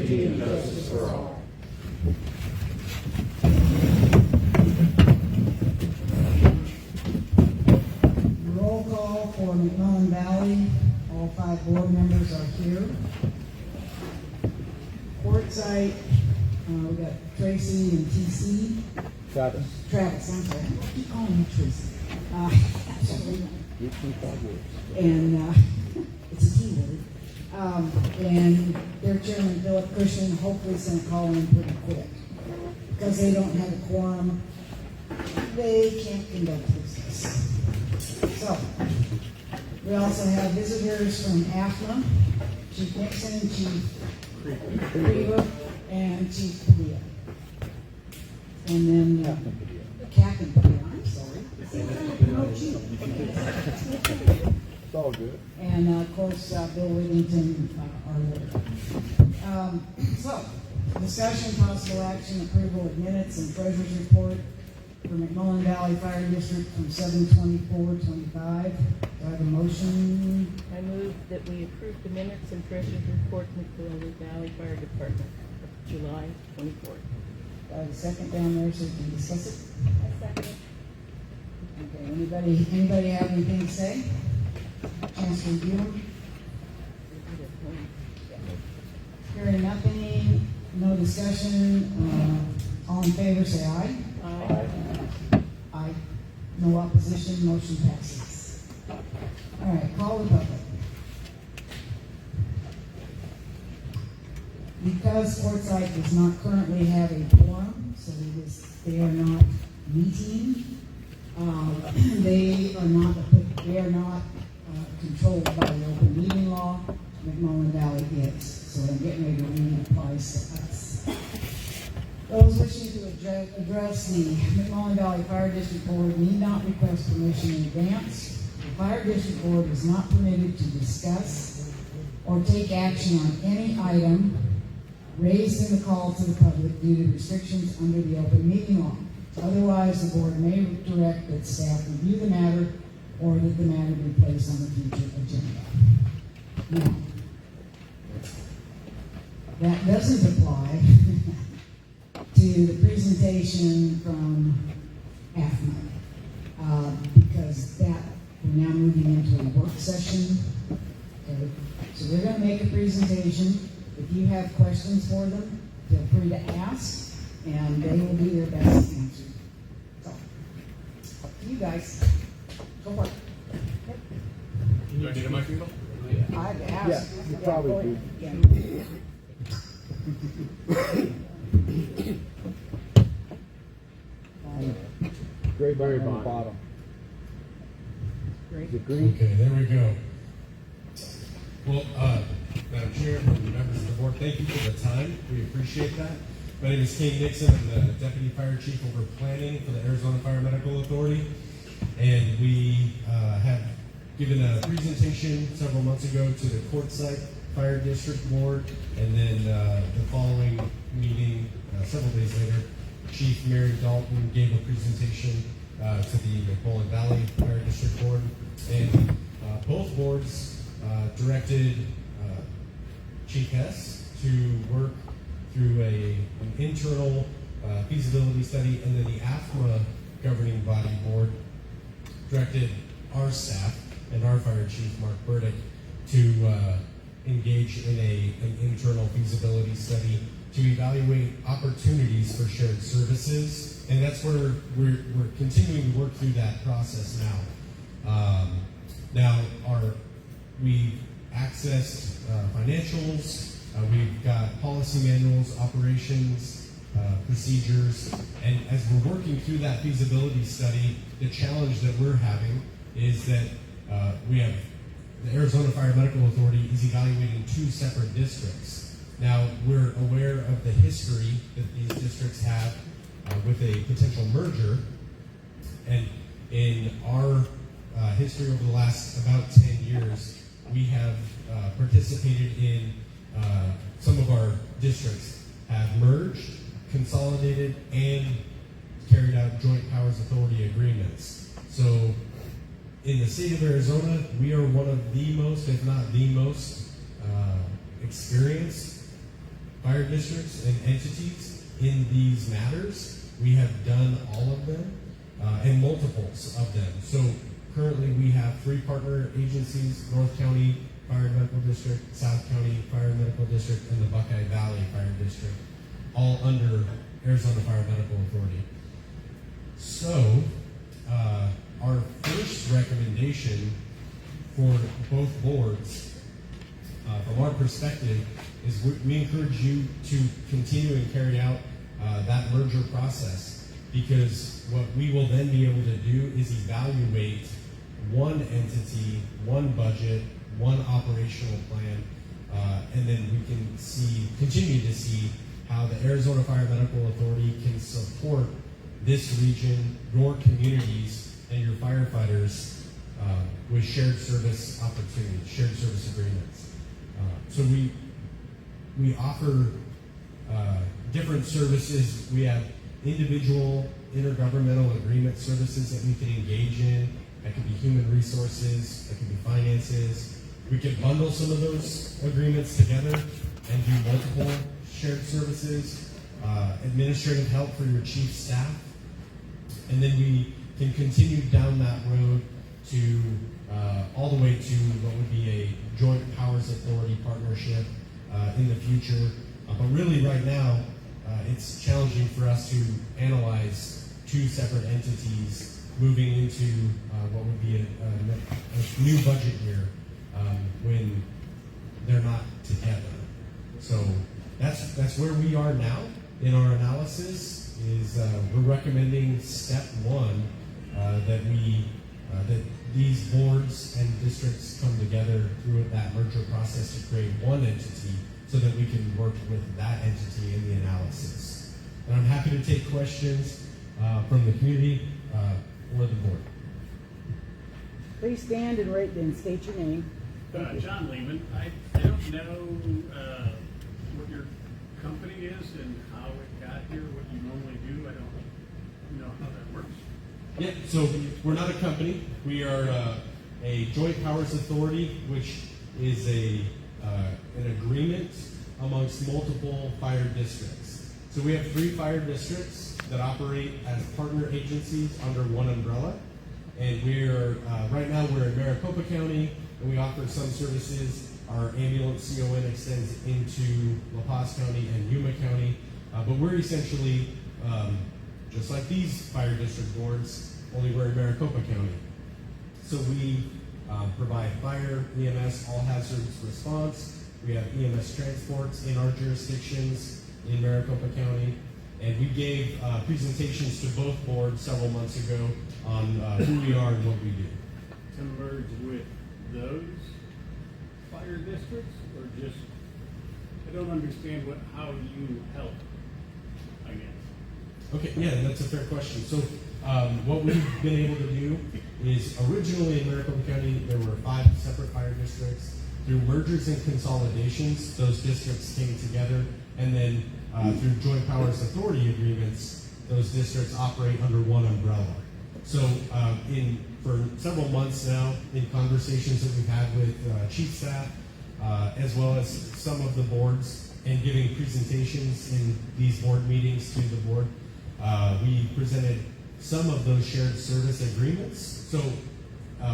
liberty and justice for all. Roll call for McMullen Valley. All 5 board members are here. Quartzsite, we got Tracy and TC. Travis, I'm sorry. I keep calling you Tracy. And it's a T word. And their chairman, Philip Cushing, hopefully is going to call in pretty quick. Because they don't have a quorum, they can't conduct business. So, we also have visitors from AFMA, Chief Nixon, Chief Creever, and Chief Padilla. And then Captain Padilla, I'm sorry. No, Chief. It's all good. And of course, Bill Whittington, our lawyer. So, discussion, possible action, approval of minutes and treasurer's report for McMullen Valley Fire District from 7/24/25. Do I have a motion? I move that we approve the minutes and treasurer's report from McMullen Valley Fire Department of July 24th. Do I have a second down there so we can discuss it? I second it. Okay, anybody have anything to say? Chance to review them? Hearing nothing, no discussion, all in favor say aye. Aye. Aye. No opposition, motion passes. All right, call the public. Because Quartzsite does not currently have a quorum, so they are not meeting, they are not controlled by the open meeting law. McMullen Valley is. So I'm getting ready to read applies to us. Those wishing to address the McMullen Valley Fire District Board need not request permission in advance. The Fire District Board is not permitted to discuss or take action on any item raised in the call to the public due to restrictions under the open meeting law. Otherwise, the board may direct that staff review the matter or that the matter be placed on the future agenda. Now, that doesn't apply to the presentation from AFMA, because that, we're now moving into a work session. Okay? So they're going to make a presentation. If you have questions for them, feel free to ask, and they will do their best to answer. So, up to you guys. Go for it. Do I need a microphone? I've asked. Yeah, you probably do. Yeah. Gray bar on the bottom. Great. Is it green? Okay, there we go. Well, Madam Chair, and members of the board, thank you for the time. We appreciate that. My name is King Nixon. I'm the Deputy Fire Chief over Planning for the Arizona Fire Medical Authority. And we have given a presentation several months ago to the Quartzsite Fire District Board. And then the following meeting, several days later, Chief Mary Dalton gave a presentation to the McMullen Valley Fire District Board. And both boards directed Chief Hess to work through an internal feasibility study, and then the AFMA governing body board directed our staff and our fire chief, Mark Burdick, to engage in an internal feasibility study to evaluate opportunities for shared services. And that's where we're continuing to work through that process now. We've accessed financials, we've got policy manuals, operations, procedures, and as we're working through that feasibility study, the challenge that we're having is that we have the Arizona Fire Medical Authority is evaluating 2 separate districts. Now, we're aware of the history that these districts have with a potential merger, and in our history over the last about 10 years, we have participated in some of our districts have merged, consolidated, and carried out joint powers authority agreements. So in the state of Arizona, we are one of the most, if not the most, experienced fire districts and entities in these matters. We have done all of them and multiples of them. So currently we have 3 partner agencies: North County Fire and Medical District, South County Fire and Medical District, and the Buckeye Valley Fire District, all under Arizona Fire and Medical Authority. So our first recommendation for both boards, from our perspective, is we encourage you to continue and carry out that merger process, because what we will then be able to do is evaluate one entity, one budget, one operational plan, and then we can continue to see how the Arizona Fire Medical Authority can support this region, your communities, and your firefighters with shared service opportunities, shared service agreements. So we offer different services. We have individual intergovernmental agreement services that we can engage in. That could be human resources, that could be finances. We could bundle some of those agreements together and do multiple shared services, administrative help for your chief staff. And then we can continue down that road to all the way to what would be a joint powers authority partnership in the future. But really right now, it's challenging for us to analyze 2 separate entities moving into what would be a new budget year when they're not together. So that's where we are now in our analysis. Is we're recommending step 1 that these boards and districts come together through that merger process to create one entity, so that we can work with that entity in the analysis. And I'm happy to take questions from the community or the board. Please stand and state your name. John Lehman. I don't know what your company is and how it got here, what you normally do. I don't know how that works. Yeah, so we're not a company. We are a joint powers authority, which is an agreement amongst multiple fire districts. So we have 3 fire districts that operate as partner agencies under one umbrella. And we're right now we're in Maricopa County, and we offer some services. Our ambulance CON extends into La Paz County and Yuma County, but we're essentially just like these fire district boards, only we're in Maricopa County. So we provide fire, EMS, all hazards response. We have EMS transports in our jurisdictions in Maricopa County. And we gave presentations to both boards several months ago on who we are and what we do. To merge with those fire districts, or just, I don't understand how you help, I guess. Okay, yeah, that's a fair question. So what we've been able to do is, originally in Maricopa County, there were 5 separate fire districts. Through mergers and consolidations, those districts came together, and then through joint powers authority agreements, those districts operate under one umbrella. So for several months now, in conversations that we've had with chief staff, as well as some of the boards, and giving presentations in these board meetings to the board, we presented some of those shared service agreements. So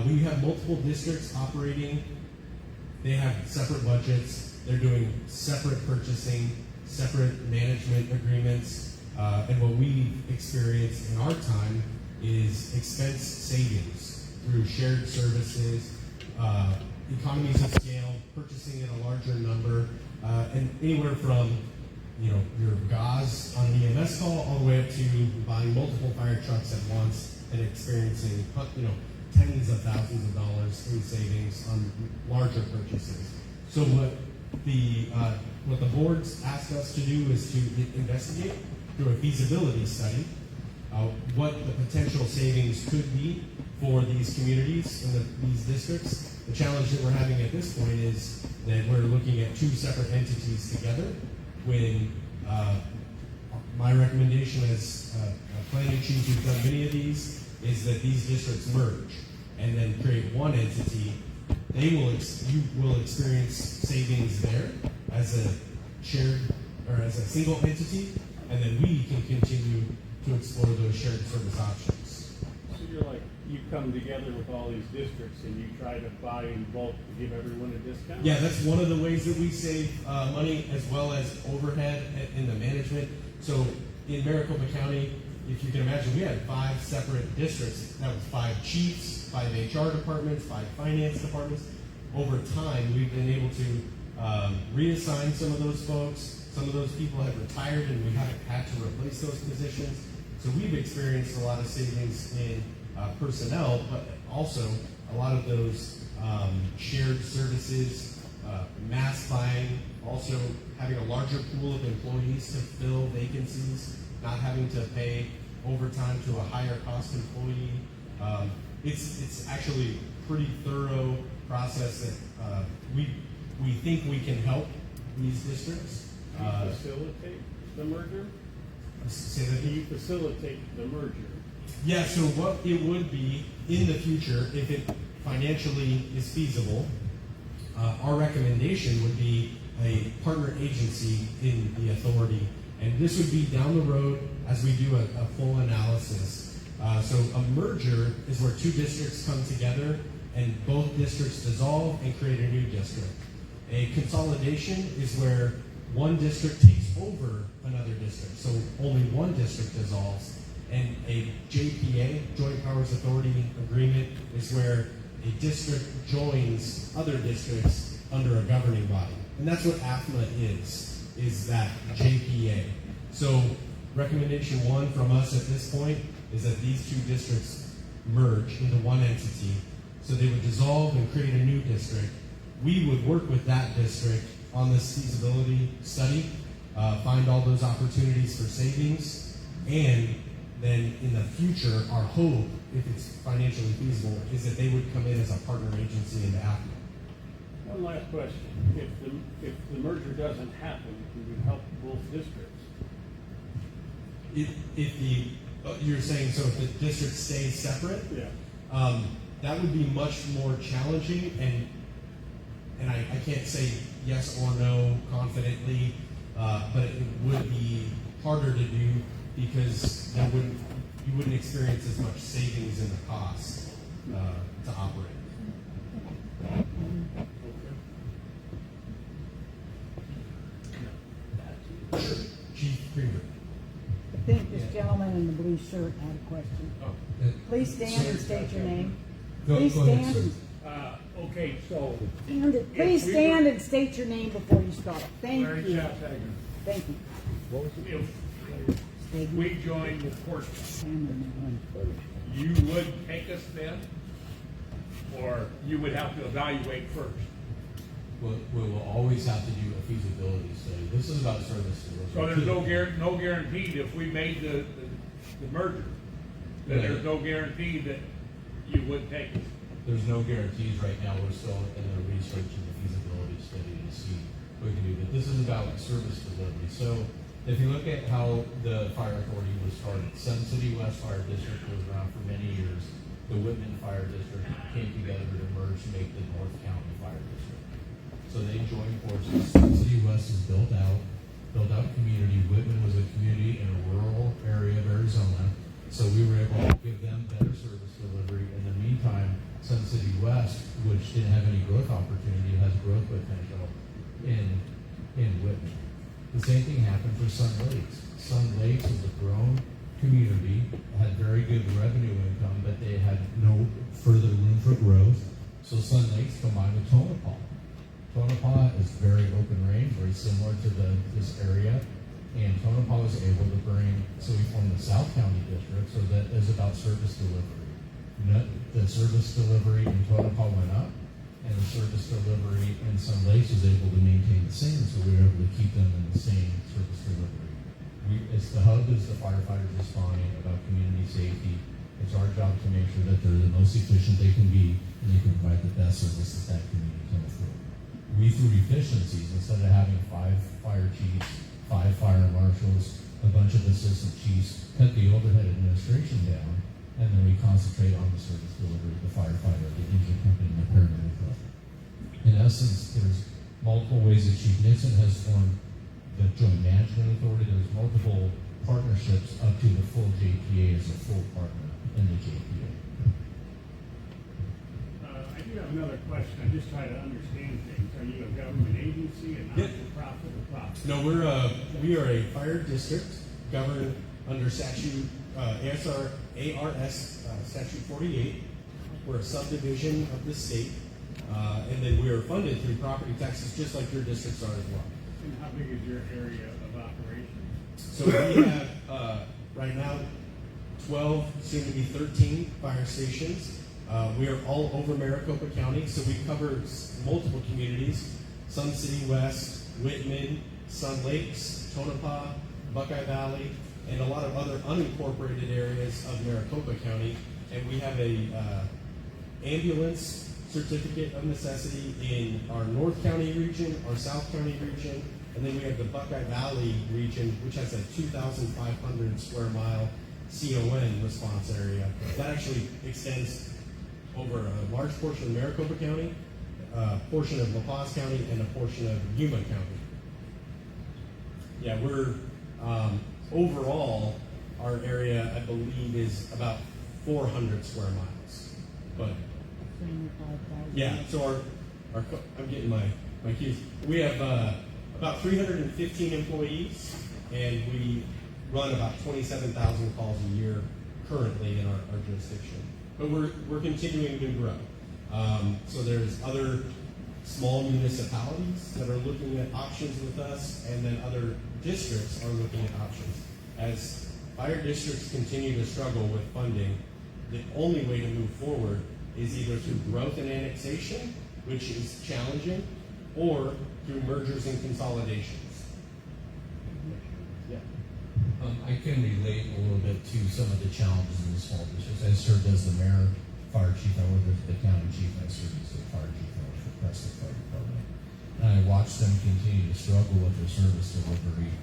we have multiple districts operating. They have separate budgets. They're doing separate purchasing, separate management agreements. And what we experienced in our time is expense savings through shared services, economies of scale, purchasing in a larger number, and anywhere from your gauze on an EMS call all the way up to buying multiple fire trucks at once and experiencing tens of thousands of dollars in savings on larger purchases. So what the boards asked us to do is to investigate through a feasibility study what the potential savings could be for these communities and these districts. The challenge that we're having at this point is that we're looking at 2 separate entities together, when my recommendation as a planning chief who's done many of these is that these districts merge and then create one entity. You will experience savings there as a shared or as a single entity, and then we can continue to explore those shared service options. So you're like, you come together with all these districts and you try to buy in bulk to give everyone a discount? Yeah, that's one of the ways that we save money, as well as overhead in the management. So in Maricopa County, if you can imagine, we had 5 separate districts. That was 5 chiefs, 5 HR departments, 5 finance departments. Over time, we've been able to reassign some of those folks. Some of those people have retired, and we haven't had to replace those positions. So we've experienced a lot of savings in personnel, but also a lot of those shared services, mass buying, also having a larger pool of employees to fill vacancies, not having to pay overtime to a higher cost employee. It's actually a pretty thorough process that we think we can help these districts. Do you facilitate the merger? Say that Do again? you facilitate the merger? Yeah, so what it would be in the future, if it financially is feasible, our recommendation would be a partner agency in the authority. And this would be down the road as we do a full analysis. So a merger is where 2 districts come together and both districts dissolve and create a new district. A consolidation is where one district takes over another district. So only one district dissolves. And a JPA, Joint Powers Authority Agreement, is where a district joins other districts under a governing body. And that's what AFMA is that JPA. So recommendation 1 from us at this point is that these 2 districts merge into one entity. So they would dissolve and create a new district. We would work with that district on this feasibility study, find all those opportunities for savings, and then in the future, our hope, if it's financially feasible, is that they would come in as a partner agency into AFMA. One last question. If the merger doesn't happen, can you help both districts? If the you're saying, so if the district stays separate, Yeah. that would be much more challenging, and I can't say yes or no confidently, but it would be harder to do because you wouldn't experience as much savings in the cost to operate. Sure. Chief Creamer. I think this gentleman in the blue shirt had a question. Please stand and state your name. Please stand and Okay, so please stand and state your name before you start. Thank Larry you. Schaffhager, Thank you. if we joined with Quartzsite, you would take us then? Or you would have to evaluate first? We'll always have to do a feasibility study. This is about service delivery. So there's no guarantee if we made the merger, that there's no guarantee that you would take us. There's no guarantees right now. We're still in the research and the feasibility study to see what we can do. But this is about service delivery. So if you look at how the fire authority was started, Sun City West Fire District was around for many years. The Whitman Fire District came together to merge to make the North County Fire District. So they joined forces. Sun City West is built out community. Whitman was a community in a rural area of Arizona. So we were able to give them better service delivery. In the meantime, Sun City West, which didn't have any growth opportunity, has growth potential in Whitman. The same thing happened for Sun Lakes. Sun Lakes was a grown community, had very good revenue income, but they had no further room for growth. So Sun Lakes combined with Tonopah. Tonopah is very open range, very similar to this area. And Tonopah was able to so we formed the South County District, so that is about service delivery. The service delivery in Tonopah went up, and the service delivery in Sun Lakes was able to maintain the same, so we were able to keep them in the same service delivery. The hub is the firefighters responding about community safety. It's our job to make sure that they're the most efficient they can be, and they can provide the best services that community can afford. We, through efficiencies, instead of having 5 fire chiefs, 5 fire marshals, a bunch of assistant chiefs, cut the overhead administration down, and then we concentrate on the service delivery, the firefighter, the engine company, and the paramedic. In essence, there's multiple ways that Chief Nixon has formed the Joint Management Authority. There's multiple partnerships up to the full JPA as a full partner in the JPA. I do have another question. I just try to understand things. Are you a government agency, a not-for-profit, or profit? No, we are a fire district governed under statute ARS statute 48. We're a subdivision of the state, and then we are funded through property taxes, just like your districts are as well. And how big is your area of operation? So we have right now 12, soon to be 13 fire stations. We are all over Maricopa County, so we cover multiple communities: Sun City West, Whitman, Sun Lakes, Tonopah, Buckeye Valley, and a lot of other unincorporated areas of Maricopa County. And we have a ambulance certificate of necessity in our North County region, our South County region, and then we have the Buckeye Valley region, which has a 2,500 square mile CON response area. That actually extends over a large portion of Maricopa County, a portion of La Paz County, and a portion of Yuma County. Yeah, we're overall, our area, I believe, is about 400 square miles. But 75,000. yeah, so I'm getting my cues. We have about 315 employees, and we run about 27,000 calls a year currently in our jurisdiction. But we're continuing to grow. So there's other small municipalities that are looking at options with us, and then other districts are looking at options. As fire districts continue to struggle with funding, the only way to move forward is either through growth and annexation, which is challenging, or through mergers and consolidations. Yeah. I can relate a little bit to some of the challenges in the small districts. I served as the mayor, fire chief, I worked with the county chief, I served as the fire chief, I worked for Preston Fire Department. And I watched them continue to struggle with their service delivery,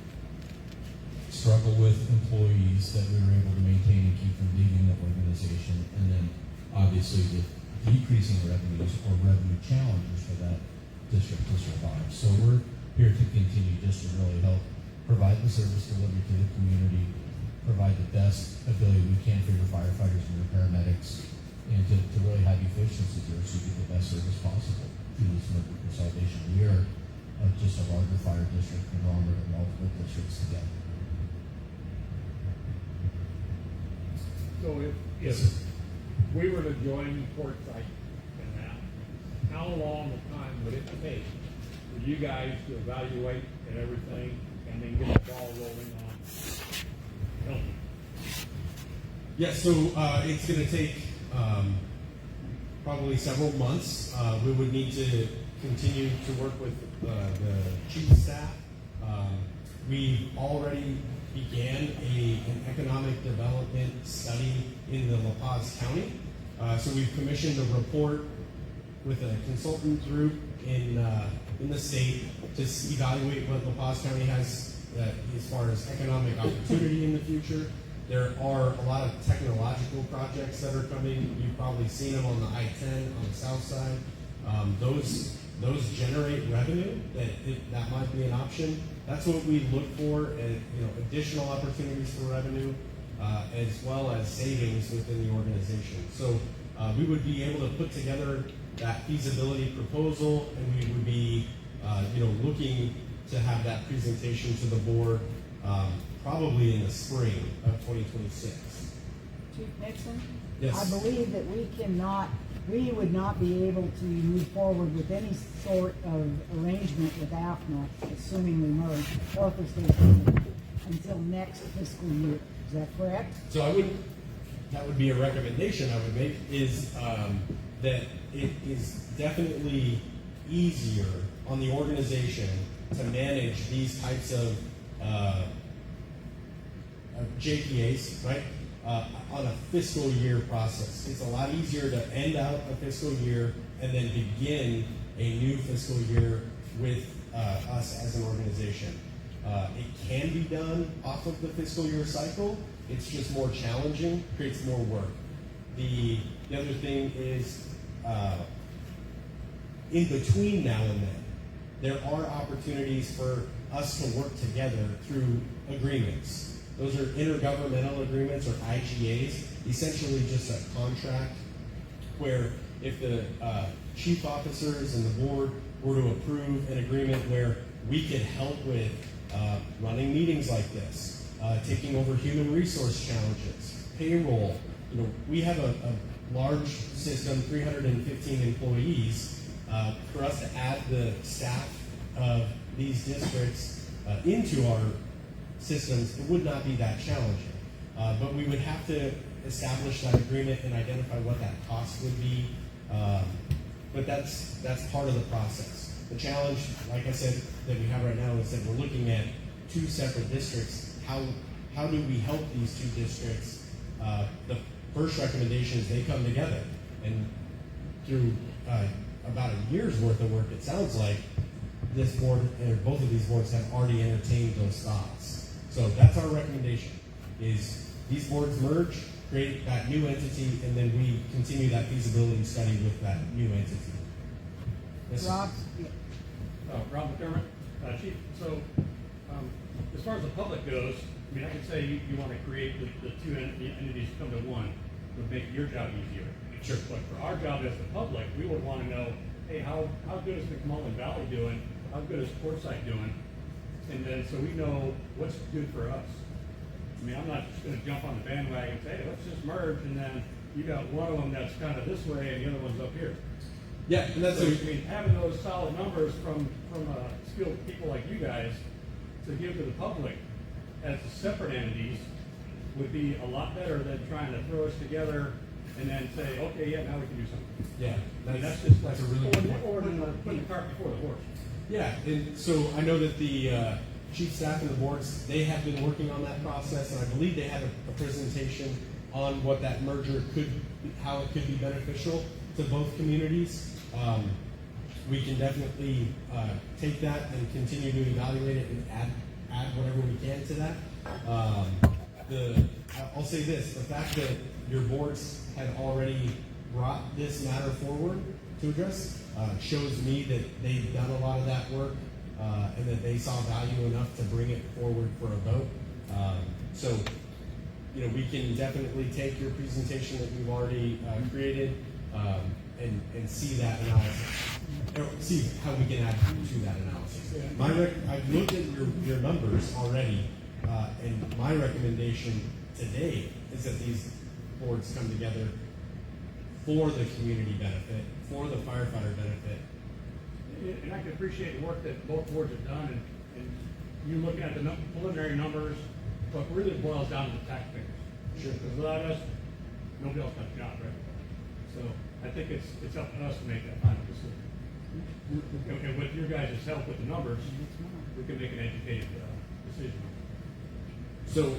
struggle with employees that we were able to maintain and keep from leaving the organization, and then obviously the decreasing revenues or revenue challenges for that district to survive. So we're here to continue just to really help provide the service delivery to the community, provide the best ability we can for your firefighters and your paramedics, and to really have efficiency here so you get the best service possible through this merger consolidation. We are just a larger fire district conglomerate of multiple districts together. So if we were to join Quartzsite in that, how long a time would it take for you guys to evaluate and everything and then get the ball rolling on helping? Yeah, so it's going to take probably several months. We would need to continue to work with the chief staff. We already began an economic development study in the La Paz County. So we've commissioned a report with a consultant group in the state to evaluate what La Paz County has as far as economic opportunity in the future. There are a lot of technological projects that are coming. You've probably seen them on the I-10 on the south side. Those generate revenue. That might be an option. That's what we look for, additional opportunities for revenue, as well as savings within the organization. So we would be able to put together that feasibility proposal, and we would be, looking to have that presentation to the board probably in the spring of 2026. Chief Nixon? Yes. I believe that we would not be able to move forward with any sort of arrangement with AFNA, assuming we merge, or if we stay separate, until next fiscal year. Is that correct? So that would be a recommendation I would make, is that it is definitely easier on the organization to manage these types of JPAs, right? On a fiscal year process. It's a lot easier to end out a fiscal year and then begin a new fiscal year with us as an organization. It can be done off of the fiscal year cycle. It's just more challenging, creates more work. The other thing is, in between now and then, there are opportunities for us to work together through agreements. Those are intergovernmental agreements, or IGAs, essentially just a contract where if the chief officers and the board were to approve an agreement where we could help with running meetings like this, taking over human resource challenges, payroll. We have a large system, 315 employees. For us to add the staff of these districts into our systems, it would not be that challenging. But we would have to establish that agreement and identify what that cost would be. But that's part of the process. The challenge, like I said, that we have right now is that we're looking at two separate districts. How do we help these two districts? The first recommendation is they come together, and through about a year's worth of work, it sounds like this board, or both of these boards, have already entertained those thoughts. So that's our recommendation: is these boards merge, create that new entity, and then we continue that feasibility study with that new entity. Yes, Rob? Rob McDermott, Chief. So, as far as the public goes, I mean, I could say you want to create the two entities to come to one, would make your job easier. Sure. But for our job as the public, we would want to know, hey, how good is McMullen Valley doing? How good is Quartzsite doing? And then so we know what's good for us. I mean, I'm not just going to jump on the bandwagon and say, hey, let's just merge, and then you got one of them that's kind of this way and the other one's up here. Yeah, and that's So, I mean, having those solid numbers from skilled people like you guys to give to the public as separate entities would be a lot better than trying to throw us together and then say, okay, yeah, now we can do something. yeah, I mean, that's just like that's a really good point. putting the cart before the horse. Yeah, and so I know that the chief staff and the boards, they have been working on that process, and I believe they had a presentation on what that merger how it could be beneficial to both communities. We can definitely take that and continue to evaluate it and add whatever we can to that. I'll say this: the fact that your boards had already brought this matter forward to address shows me that they've done a lot of that work and that they saw value enough to bring it forward for a vote. So, we can definitely take your presentation that you've already created and see that analysis, or see how we can add to that analysis. I've looked at your numbers already, and my recommendation today is that these boards come together for the community benefit, for the firefighter benefit. And I can appreciate the work that both boards have done, and you looking at the preliminary numbers, but really it boils down to the taxpayers. Sure. Because without us, nobody else got a job, right? So I think it's up to us to make that final decision. And with your guys' help with the numbers, we can make an educated decision. So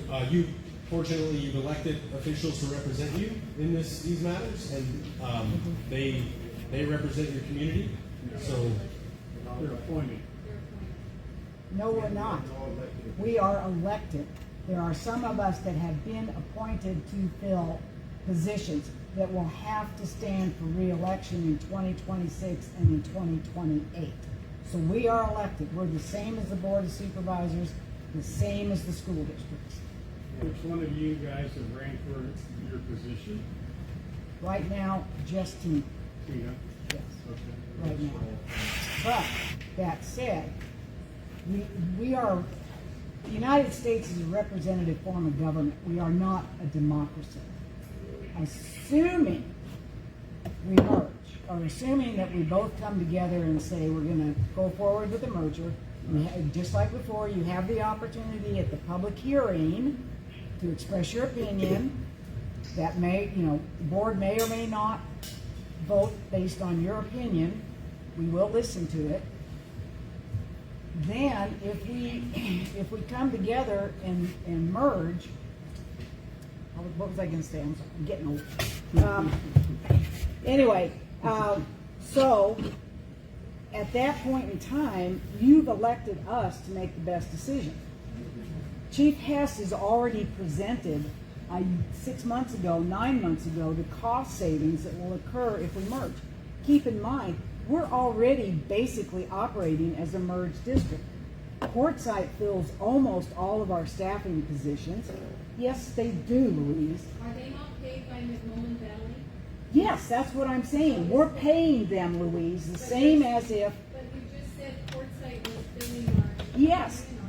fortunately, you've elected officials to represent you in these matters, and they represent your community. So They're appointed. No, we're not. We are elected. There are some of us that have been appointed to fill positions that will have to stand for re-election in 2026 and in 2028. So we are elected. We're the same as the Board of Supervisors, the same as the school districts. Which one of you guys have ran for your position? Right now, just Tina. Tina? Yes, Okay. right now. But that said, we are, the United States is a representative form of government. We are not a democracy. Assuming we merge, or assuming that we both come together and say we're going to go forward with the merger, just like before, you have the opportunity at the public hearing to express your opinion. That may, the board may or may not vote based on your opinion. We will listen to it. Then, if we come together and merge, what was I going to say? I'm getting old. Anyway, so at that point in time, you've elected us to make the best decision. Chief Hess has already presented 6 months ago, 9 months ago, the cost savings that will occur if we merge. Keep in mind, we're already basically operating as a merged district. Quartzsite fills almost all of our staffing positions. Yes, they do, Louise. Are they not paid by McMullen Valley? Yes, that's what I'm saying. We're paying them, Louise, the same as if, But you just said Quartzsite was filling our.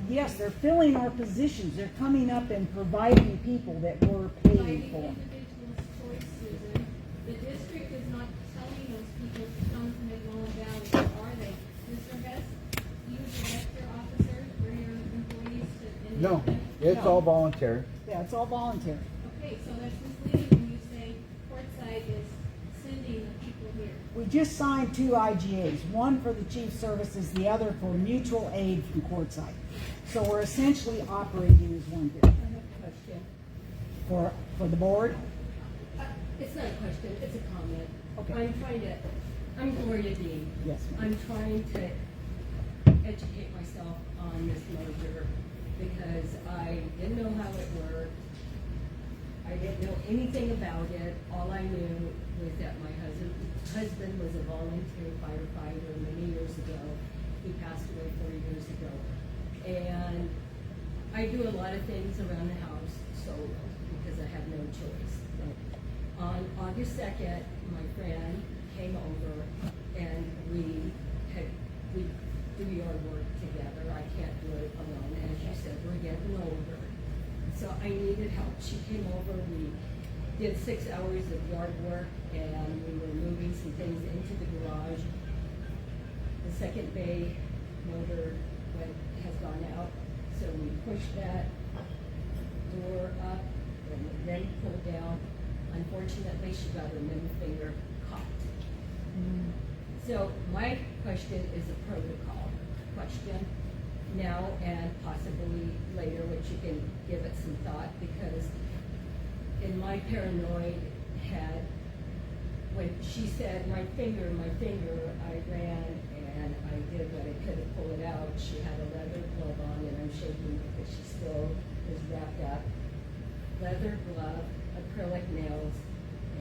yes, they're filling our positions. They're coming up and providing people that we're By the paying for. individual's choice, Susan. The district is not telling those people to come to McMullen Valley, or are they? Mr. Hess, you direct your officers or your employees to. No, it's all voluntary. Yeah, it's all voluntary. Okay, so that's misleading when you say Quartzsite is sending the people here. We just signed 2 IGAs, one for the chief services, the other for mutual aid from Quartzsite. So we're essentially operating as one I group. have a question. For the board, It's not a question, it's a comment. Okay. I'm Gloria Dean. yes, ma'am. I'm trying to educate myself on this merger because I didn't know how it worked. I didn't know anything about it. All I knew was that my husband was a volunteer firefighter many years ago. He passed away 4 years ago. And I do a lot of things around the house solo because I have no choice. On August 2nd, my friend came over and we do yard work together. I can't do it alone. As you said, we're getting older. So I needed help. She came over, we did 6 hours of yard work and we were moving some things into the garage. The second bay motor has gone out, so we pushed that door up and then pulled down. Unfortunately, she got her middle finger caught. So my question is a protocol question now and possibly later, which you can give it some thought, because in my paranoid head, when she said my finger, I ran and I did what I could to pull it out. She had a leather glove on and I'm shaking because she still is wrapped up. Leather glove, acrylic nails,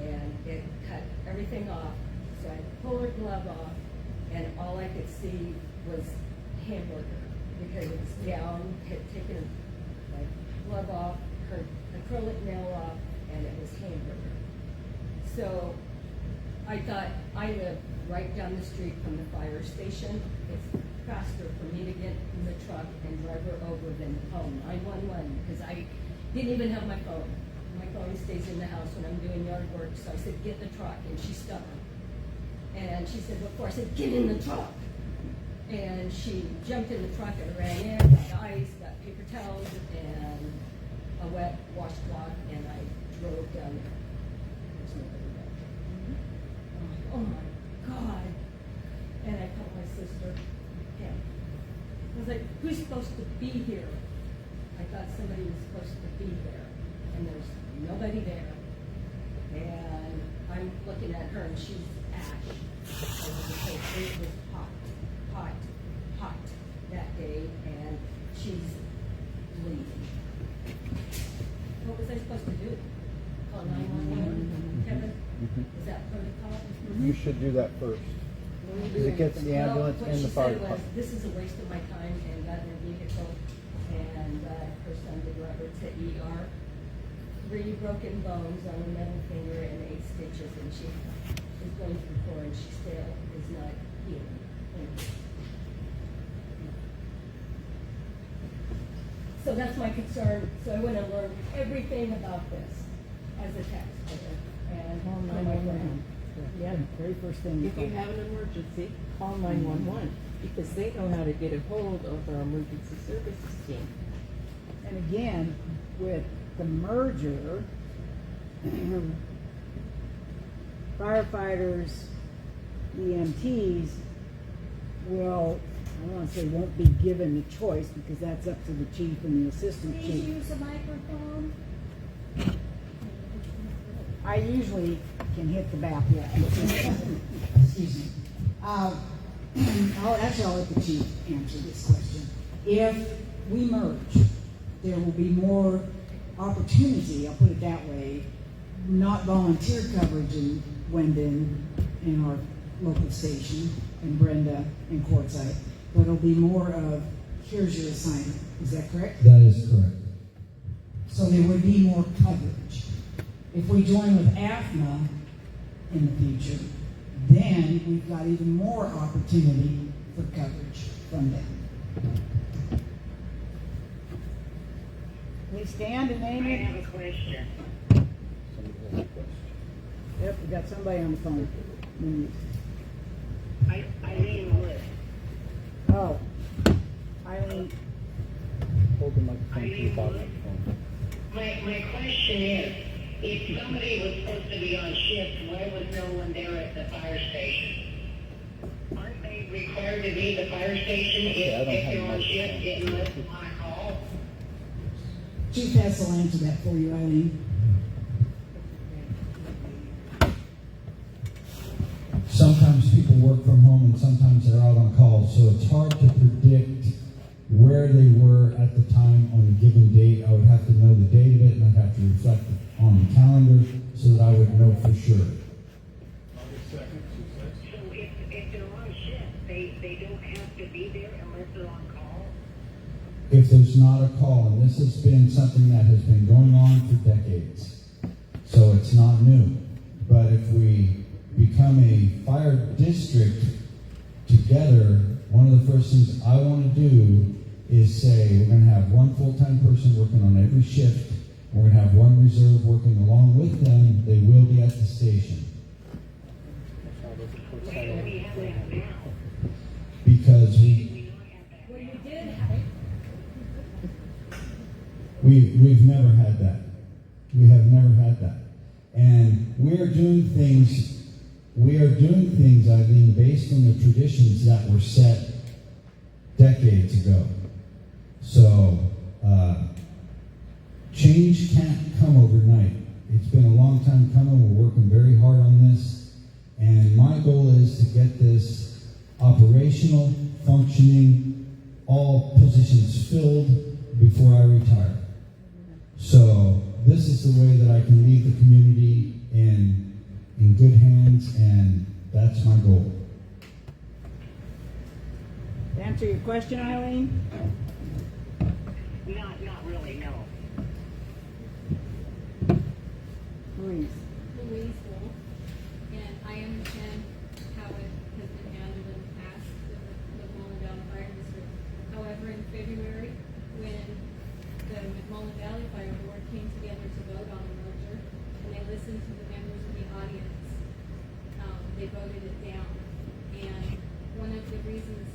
and it cut everything off. So I pulled her glove off and all I could see was hamburger because it was down, had taken my glove off, her acrylic nail off, and it was hamburger. So I thought, I live right down the street from the fire station. It's faster for me to get in the truck and drive her over than call 911 because I didn't even have my phone. My phone stays in the house when I'm doing yard work. So I said, get in the truck. And she's stubborn. And she said, what for? I said, get in the truck. And she jumped in the truck and ran in, got ice, got paper towels, and a wet washcloth, and I drove down there. There's nobody there. Oh my God. And I called my sister, Pam. I was like, who's supposed to be here? I thought somebody was supposed to be there, and there's nobody there. And I'm looking at her, and she's ash. It was hot that day, and she's bleeding. What was I supposed to do? Call 911? Kevin? Is that protocol? You should do that first. Because it gets the ambulance Well, and the fire what she said was, department. this is a waste of my time, and got in her vehicle, and her son to drive her to ER. 3 broken bones on her middle finger and 8 stitches, and she is going through 4, and she still is not healing. So that's my concern. So I want to learn everything about this as a taxpayer and Call for my 911. friend. Yeah. Very first thing. If you have an emergency, call 911 because they know how to get a hold of our emergency services team. And again, with the merger, firefighters, EMTs will, I don't want to say won't be given the choice because that's up to the chief and the assistant Please chief. use a microphone. I usually can hit the bathroom. Excuse me. I'll let the chief answer this question. If we merge, there will be more opportunity, I'll put it that way, not volunteer coverage in Wendon in our local station and Brenda and Quartzsite, but it'll be more of, here's your assignment. Is that correct? That is correct. So there would be more coverage. If we join with AFNA in the future, then we've got even more opportunity for coverage from them. Please stand and name it. I have a question. Yep, we got somebody on the phone. Eileen Wood. Oh, Eileen, Hold the microphone to the Eileen bottom Wood. of the phone. My question is, if somebody was supposed to be on shift, why was no one there at the fire station? Aren't they required to be at the fire station if they're on shift unless they want to call? Chief Hess will answer that for you, Eileen. Sometimes people work from home and sometimes they're out on call, so it's hard to predict where they were at the time on a given date. I would have to know the date of it and I'd have to reflect it on the calendar so that I would know for sure. So if they're on shift, they don't have to be there unless they're on call? If there's not a call, and this has been something that has been going on for decades, so it's not new. But if we become a fire district together, one of the first things I want to do is say we're going to have one full-time person working on every shift. We're going to have one reserve working along with them. They will be at the station. Why do we have that now? Because Well, you did have, we've never had that. We have never had that. And we are doing things, Eileen, based on the traditions that were set decades ago. So, change can't come overnight. It's been a long time coming. We're working very hard on this. And my goal is to get this operational, functioning, all positions filled before I retire. So, this is the way that I can leave the community in good hands, and that's my goal. to answer your question, Eileen? Not really, no. Louise. Louise Wolf, and I understand how it has been handled in the past with the McMullen Valley Fire District. However, in February, when the McMullen Valley Fire Board came together to vote on the merger, and they listened to the members of the audience, they voted it down. And one of the reasons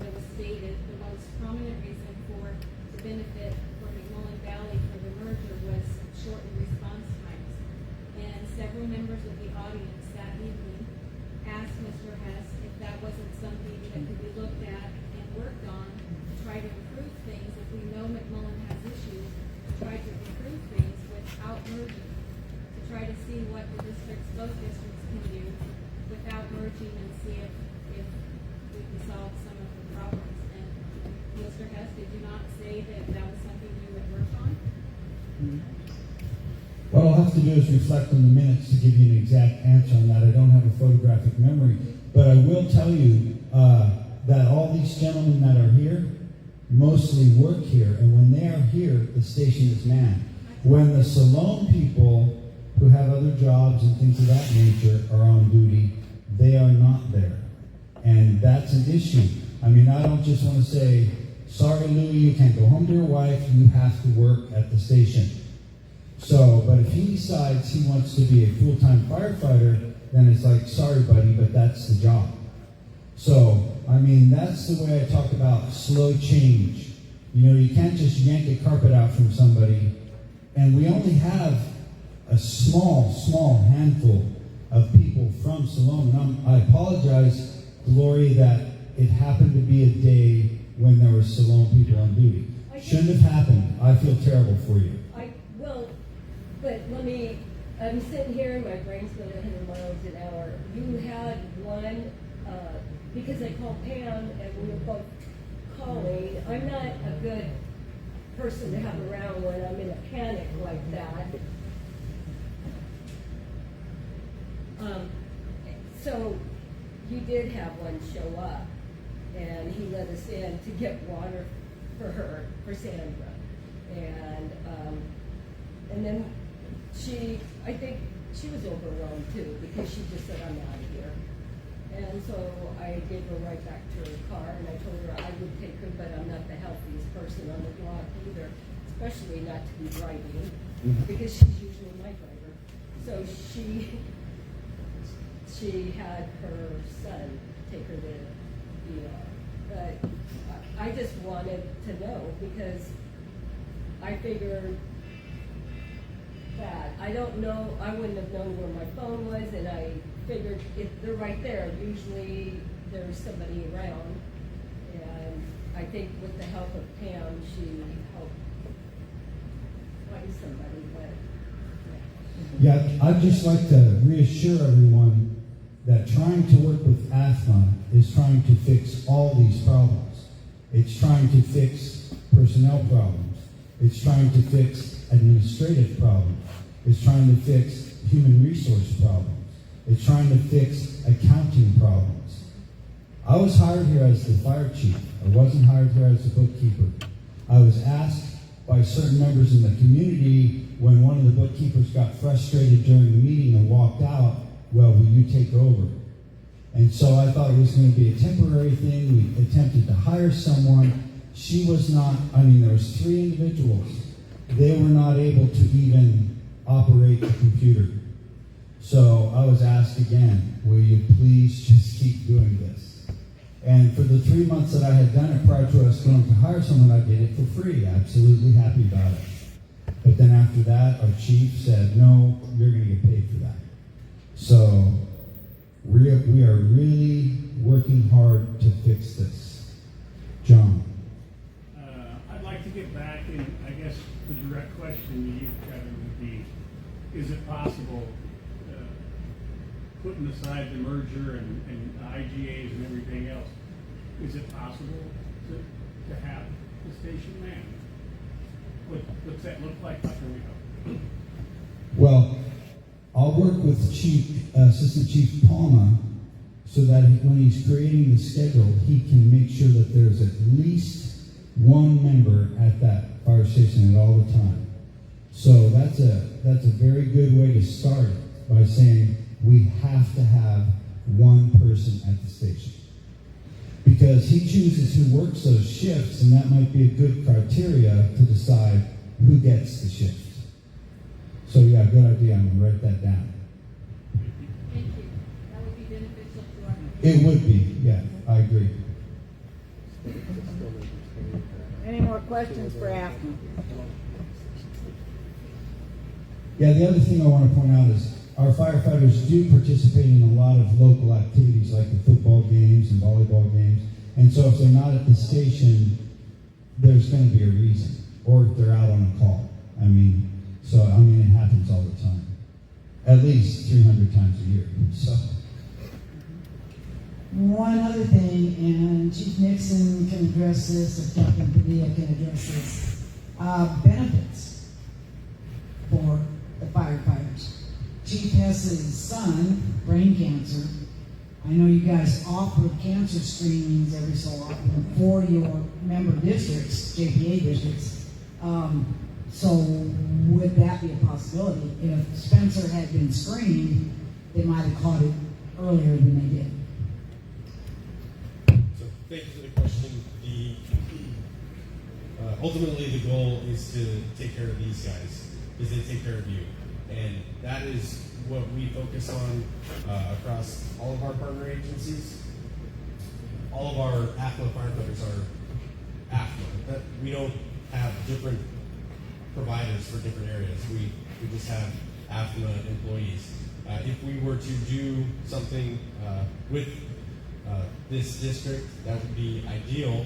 that was stated, the most prominent reason for the benefit for McMullen Valley for the merger was shortened response times. And several members of the audience that evening asked Mr. Hess if that wasn't something that could be looked at and worked on to try to improve things. If we know McMullen has issues, to try to improve things without merging, to try to see what the districts, both districts can do without merging and see if we can solve some of the problems. And Mr. Hess, did you not say that that was something you would work on? What I'll have to do is reflect on the minutes to give you an exact answer on that. I don't have a photographic memory, but I will tell you that all these gentlemen that are here mostly work here, and when they are here, the station is manned. When the Salome people who have other jobs and things of that nature are on duty, they are not there. And that's an issue. I mean, I don't just want to say, sorry, Louie, you can't go home to your wife, you have to work at the station. So, but if he decides he wants to be a full-time firefighter, then it's like, sorry, buddy, but that's the job. So, I mean, that's the way I talk about slow change. You know, you can't just yank a carpet out from somebody. And we only have a small handful of people from Salome. And I apologize, Glory, that it happened to be a day when there were Salome people on duty. Shouldn't have happened. I feel terrible for you. But I'm sitting here and my brain's going 100 miles an hour. You had one, because I called Pam and we were both calling. I'm not a good person to have around when I'm in a panic like that. So you did have one show up, and he let us in to get water for her, for Sandra. And then I think she was overwhelmed too, because she just said, I'm out of here. And so I gave her right back to her car, and I told her I would take her, but I'm not the healthiest person on the block either, especially not to be driving, because she's usually my driver. So she had her son take her to ER. But I just wanted to know, because I figured that I don't know, I wouldn't have known where my phone was, and I figured if they're right there, usually there's somebody around. And I think with the help of Pam, she helped find somebody. But Yeah, I'd just like to reassure everyone that trying to work with AFMA is trying to fix all these problems. It's trying to fix personnel problems. It's trying to fix administrative problems. It's trying to fix human resource problems. It's trying to fix accounting problems. I was hired here as the fire chief. I wasn't hired here as the bookkeeper. I was asked by certain members in the community when one of the bookkeepers got frustrated during the meeting and walked out, well, will you take over? And so I thought it was going to be a temporary thing. We attempted to hire someone. She was not, there was 3 individuals. They were not able to even operate the computer. So I was asked again, will you please just keep doing this? And for the 3 months that I had done it prior to us going to hire someone, I did it for free. Absolutely happy about it. But then after that, our chief said, no, you're going to get paid for that. So we are really working hard to fix this. John. I'd like to get back, and I guess the direct question to you, Kevin, would be, is it possible, putting aside the merger and IGAs and everything else, is it possible to have the station manned? What's that look like? How can we help? Well, I'll work with Assistant Chief Palma so that when he's creating the schedule, he can make sure that there's at least one member at that fire station at all the time. So that's a very good way to start by saying we have to have one person at the station. Because he chooses who works those shifts, and that might be a good criteria to decide who gets the shift. So yeah, good idea. I'm going to write that down. Thank you. That would be beneficial to our. It would be, yeah, I agree. Any more questions for AFMA? Yeah, the other thing I want to point out is our firefighters do participate in a lot of local activities like the football games and volleyball games. And so if they're not at the station, there's going to be a reason. Or if they're out on a call. It happens all the time. At least 300 times a year. So. One other thing, and Chief Nixon can address this, if Captain Padilla can address this, benefits for the firefighters. Chief Hess's son, brain cancer. I know you guys offer cancer screenings every so often for your member districts, JPA districts. So would that be a possibility? If Spencer had been screened, they might have caught it earlier than they did. So thank you for the question. Ultimately, the goal is to take care of these guys, is they take care of you. And that is what we focus on across all of our partner agencies. All of our AFMA firefighters are AFMA. We don't have different providers for different areas. We just have AFMA employees. If we were to do something with this district, that would be ideal.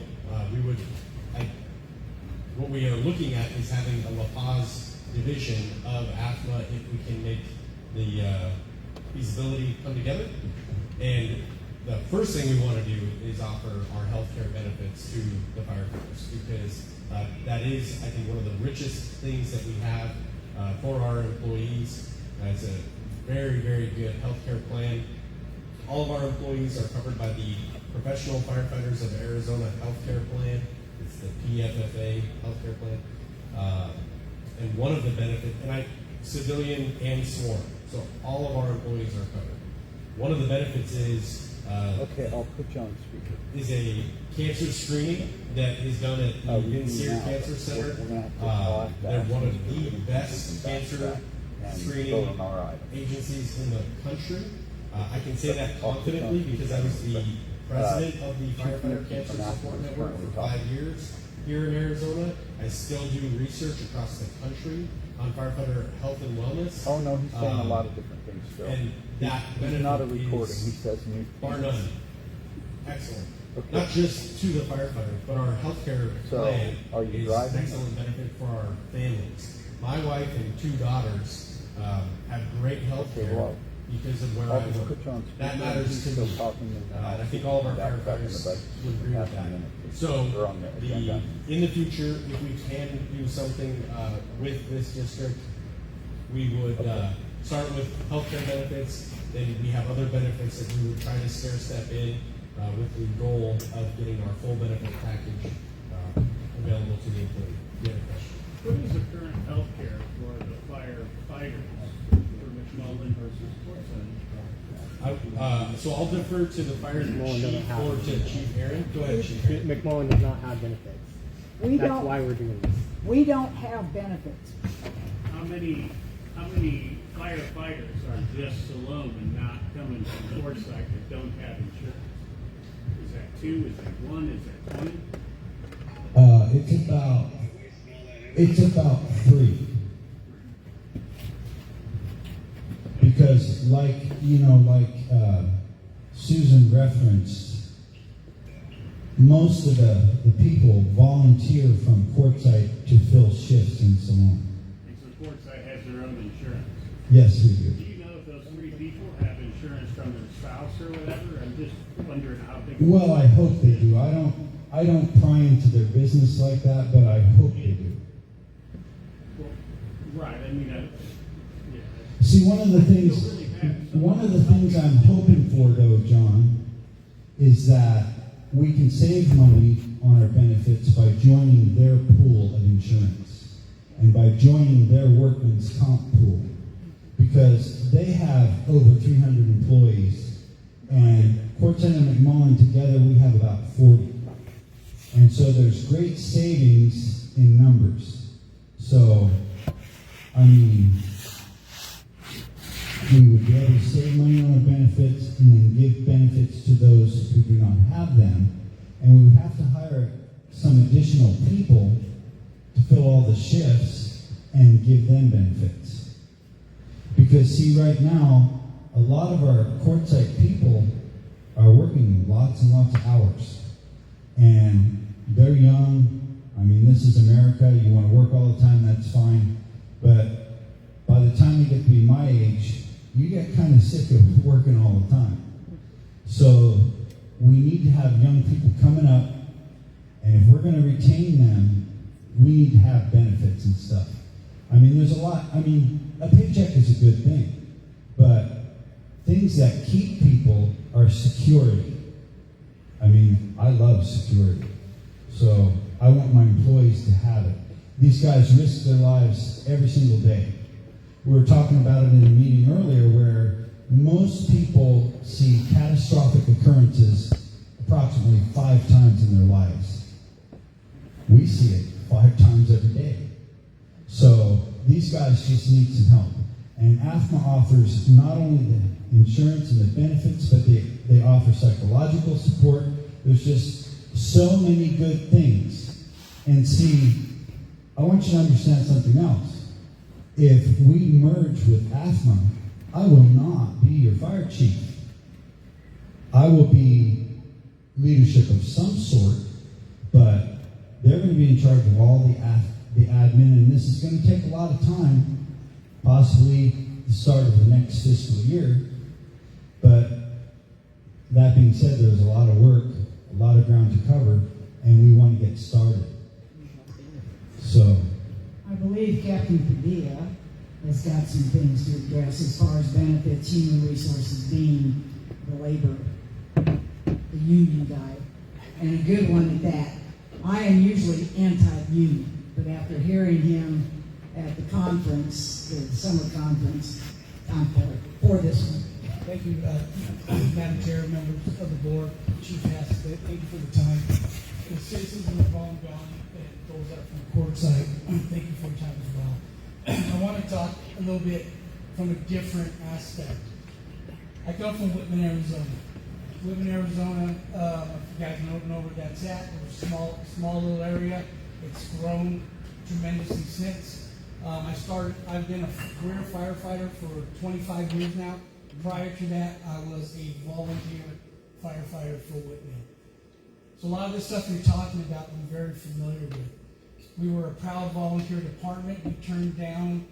What we are looking at is having a La Paz division of AFMA if we can make the feasibility come together. And the first thing we want to do is offer our health care benefits to the firefighters, because that is, I think, one of the richest things that we have for our employees. It's a very, very good health care plan. all of our employees are covered by the Professional Firefighters of Arizona Healthcare Plan. It's the PFFA healthcare plan. And one of the benefits, civilian and sworn, so all of our employees are covered. One of the benefits is Okay, I'll put you on speaker. is a cancer screening that is done at the we Vincere now- Cancer Center. we're gonna have to call it They're back. one of the best cancer And screening vote on our item. agencies in the country. I can say that confidently because I was the president of the Firefighter Cancer Support Network for 5 years here in Arizona. I still do research across the country on firefighter health and wellness. Oh, no, he's saying a lot of different things still. And that He's not a benefit recording, is he says new. bar none. Excellent. Okay. Not just to the firefighter, but our healthcare So, plan are you is driving? an excellent benefit for our families. My wife and 2 daughters have great health Okay, care well, because of where I'll I just work. put you on That speaker. matters He's to still me. talking, and then And I I'll think all of our back in the firefighters budget. would agree with Half a that. minute. So, They're on the agenda. in the future, if we can do something with this district, we would start with healthcare benefits, then we have other benefits that we would try to stair step in with the goal of getting our full benefit package available to the employee. You have a question? What is the current health care for the firefighters for McMullen versus Quartzsite? So I'll defer to the fire McMullen doesn't chief have or to benefits. Chief Aaron. Go ahead, Chief Aaron. McMullen does not have benefits. We That's don't, why we're doing this. we don't have benefits. How many firefighters are just Salome and not coming from Quartzsite that don't have insurance? Is that 2? Is that 1? Is that 20? It's about 3. Because like Susan referenced, most of the people volunteer from Quartzsite to fill shifts in Salome. And so Quartzsite has their own insurance. Yes, we Do do. you know if those 3 people have insurance from their spouse or whatever? I'm just wondering how big. Well, I hope they do. I don't pry into their business like that, but I hope they do. Well, right. I mean, yeah. See, one of the things I'm hoping for, though, John, is that we can save money on our benefits by joining their pool of insurance and by joining their workman's comp pool, because they have over 300 employees, and Quartzsite and McMullen together we have about 40. And so there's great savings in numbers. So, I mean, we would be able to save money on our benefits and then give benefits to those who do not have them. And we would have to hire some additional people to fill all the shifts and give them benefits. Because see, right now, a lot of our Quartzsite people are working lots and lots of hours. And they're young. I mean, this is America. You want to work all the time, that's fine. But by the time you get to be my age, you get kind of sick of working all the time. So we need to have young people coming up, and if we're going to retain them, we need to have benefits and stuff. I mean, there's a lot. I mean, a paycheck is a good thing, but things that keep people are security. I mean, I love security. So I want my employees to have it. These guys risk their lives every single day. We were talking about it in a meeting earlier where most people see catastrophic occurrences approximately 5 times in their lives. We see it 5 times every day. So these guys just need some help. And AFMA offers not only the insurance and the benefits, but they offer psychological support. There's just so many good things. And see, I want you to understand something else. If we merge with AFMA, I will not be your fire chief. I will be leadership of some sort, but they're going to be in charge of all the admin, and this is going to take a lot of time, possibly the start of the next fiscal year. But that being said, there's a lot of work, a lot of ground to cover, and we want to get started. So, I believe Captain Padilla has got some things to address as far as benefits, human resources being the labor, the union guy, and a good one at that. I am usually anti-union, but after hearing him at the conference, the summer conference, I'm for this one. Thank you, Madam Chair, members of the board, Chief Haskett, thank you for the time. The citizens of McMullen Valley and those up from Quartzsite, thank you for your time as well. I want to talk a little bit from a different aspect. I come from Whitman, Arizona. Whitman, Arizona, if you guys don't know where that's at, it's a small little area. It's grown tremendously since. I've been a career firefighter for 25 years now. Prior to that, I was a volunteer firefighter for Whitman. So a lot of this stuff you're talking about, I'm very familiar with. We were a proud volunteer department. We turned down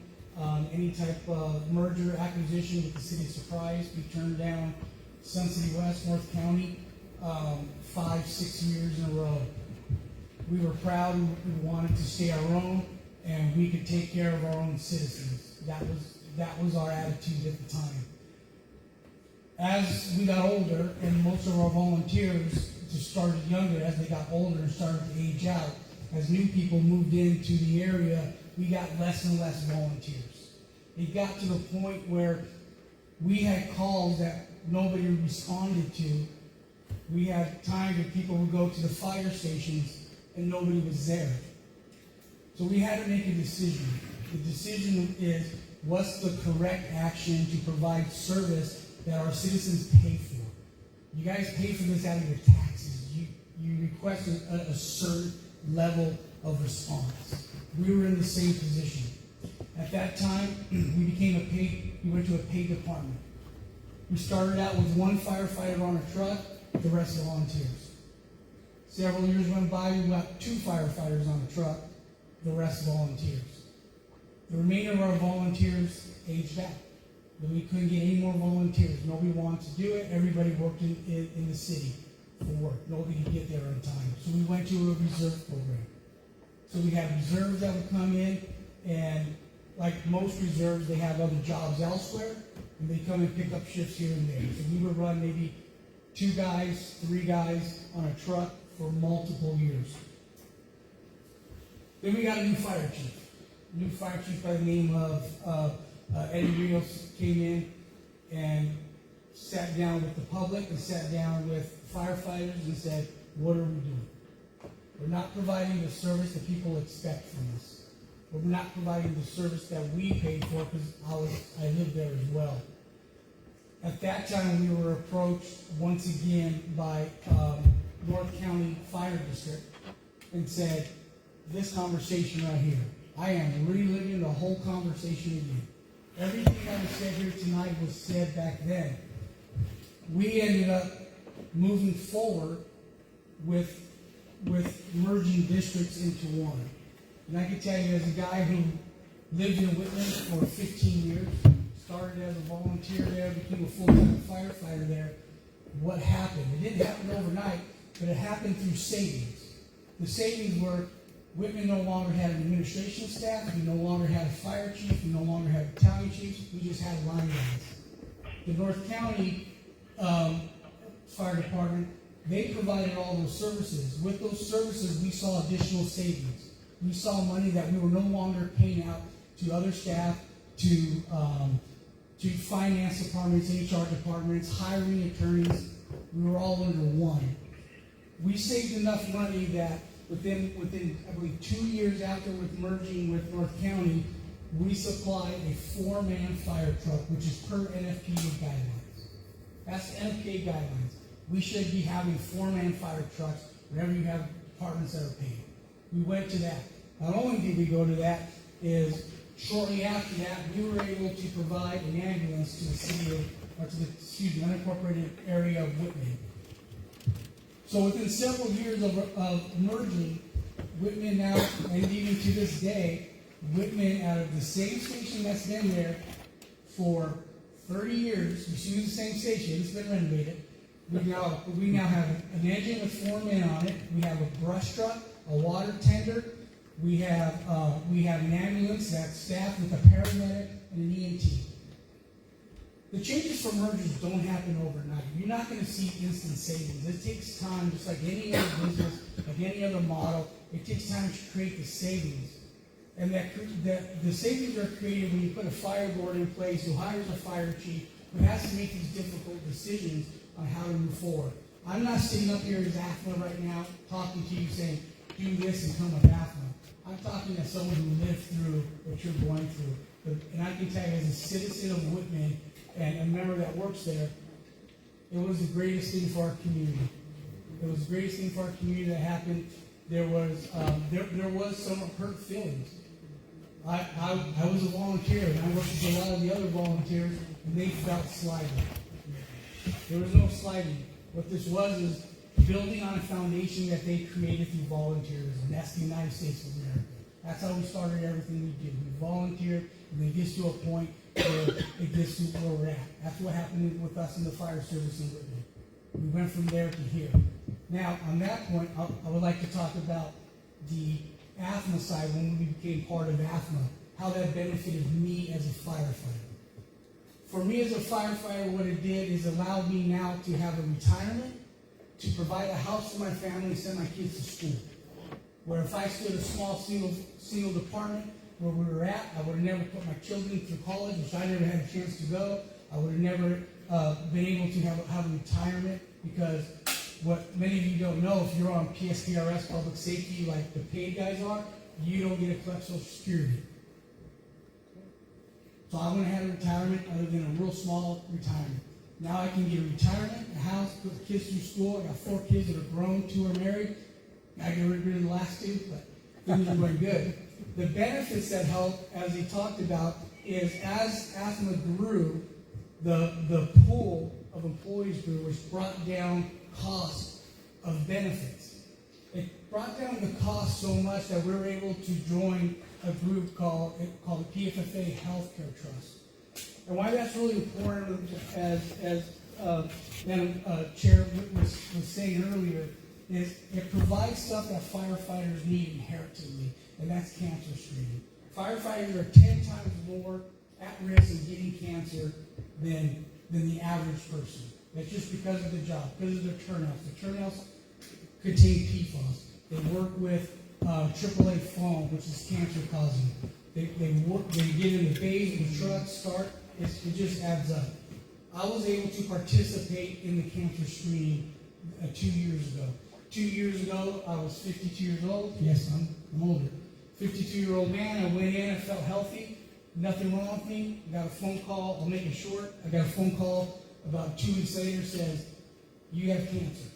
any type of merger acquisition with the city of Surprise. We turned down Sun City West, North County, 5-6 years in a row. We were proud. We wanted to stay our own, and we could take care of our own citizens. That was our attitude at the time. As we got older, and most of our volunteers just started younger, as they got older and started to age out, as new people moved into the area, we got less and less volunteers. It got to the point where we had calls that nobody responded to. We had times where people would go to the fire stations and nobody was there. So we had to make a decision. The decision is, what's the correct action to provide service that our citizens pay for? You guys pay for this out of your taxes. You request a certain level of response. We were in the same position. At that time, we went to a paid department. We started out with one firefighter on a truck, the rest volunteers. Several years went by, we got 2 firefighters on a truck, the rest volunteers. The remainder of our volunteers aged out. Then we couldn't get any more volunteers. Nobody wanted to do it. Everybody worked in the city for work. Nobody could get there on time. So we went to a reserve program. So we had reserves that would come in, and like most reserves, they have other jobs elsewhere, and they come and pick up shifts here and there. So we would run maybe 2 guys, 3 guys on a truck for multiple years. Then we got a new fire chief. A new fire chief by the name of Eddie Rios came in and sat down with the public and sat down with firefighters and said, what are we doing? We're not providing the service that people expect from us. We're not providing the service that we paid for, because I lived there as well. At that time, we were approached once again by North County Fire District and said, this conversation right here, I am reliving the whole conversation again. Everything that was said here tonight was said back then. We ended up moving forward with merging districts into one. And I can tell you, as a guy who lived in Whitman for 15 years, started as a volunteer there, became a full-time firefighter there, what happened? It didn't happen overnight, but it happened through savings. The savings were, Whitman no longer had an administration staff, we no longer had a fire chief, we no longer had battalion chiefs, we just had line guys. The North County Fire Department, they provided all those services. With those services, we saw additional savings. We saw money that we were no longer paying out to other staff, to finance departments, HR departments, hiring attorneys. We were all under one. We saved enough money that within I believe 2 years after with merging with North County, we supplied a 4-man fire truck, which is per NFPA guidelines. That's NFPA guidelines. We should be having 4-man fire trucks whenever you have departments that are paid. We went to that. Not only did we go to that, is shortly after that, we were able to provide an ambulance to the city of, or to the, unincorporated area of Whitman. So within several years of merging, Whitman now, and even to this day, Whitman, out of the same station that's been there for 30 years, we use the same station, it's been renovated. We now have an engine with 4 men on it. We have a brush truck, a water tender. We have an ambulance that's staffed with a paramedic and an EMT. The changes for mergers don't happen overnight. You're not going to see instant savings. It takes time, just like any other business, like any other model. It takes time to create the savings. And the savings are created when you put a fire board in place who hires a fire chief who has to make these difficult decisions on how to move forward. I'm not sitting up here as AFMA right now talking to you saying, do this and come with AFMA. I'm talking as someone who lived through what you're going through. And I can tell you, as a citizen of Whitman and a member that works there, it was the greatest thing for our community. It was the greatest thing for our community that happened. There was some hurt feelings. I was a volunteer, and I worked with a lot of the other volunteers, and they felt slighted. There was no slighting. What this was is building on a foundation that they created through volunteers, and that's the United States of America. That's how we started everything we did. We volunteered, and it gets to a point where it gets to where we're at. That's what happened with us in the fire service in Whitman. We went from there to here. Now, on that point, I would like to talk about the AFMA side when we became part of AFMA, how that benefited me as a firefighter. For me as a firefighter, what it did is allowed me now to have a retirement, to provide a house for my family and send my kids to school. Where if I stood a small single department where we were at, I would have never put my children through college, which I never had a chance to go. I would have never been able to have a retirement, because what many of you don't know, if you're on PSPRS, public safety, like the paid guys are, you don't get to collect Social Security. So I wouldn't have had a retirement other than a real small retirement. Now I can get a retirement, a house, put the kids through school. I got 4 kids that are grown, 2 are married. I got rid of the last 2, but things are going good. The benefits that help, as he talked about, is as AFMA grew, the pool of employees grew, which brought down cost of benefits. It brought down the cost so much that we were able to join a group called the PFFA Healthcare Trust. And why that's really important, as Chair was saying earlier, is it provides stuff that firefighters need inherently, and that's cancer screening. Firefighters are 10 times more at risk of getting cancer than the average person. That's just because of the job, because of their turnouts. The turnouts contain PFAS. They work with AAA foam, which is cancer causing. They get in the bays of the trucks, start. It just adds up. I was able to participate in the cancer screening 2 years ago. 2 years ago, I was 52 years old. Yes, I'm older. 52-year-old man. I went in. I felt healthy. Nothing wrong with me. I got a phone call. I'll make it short. I got a phone call about 2 weeks later. Says, you have cancer.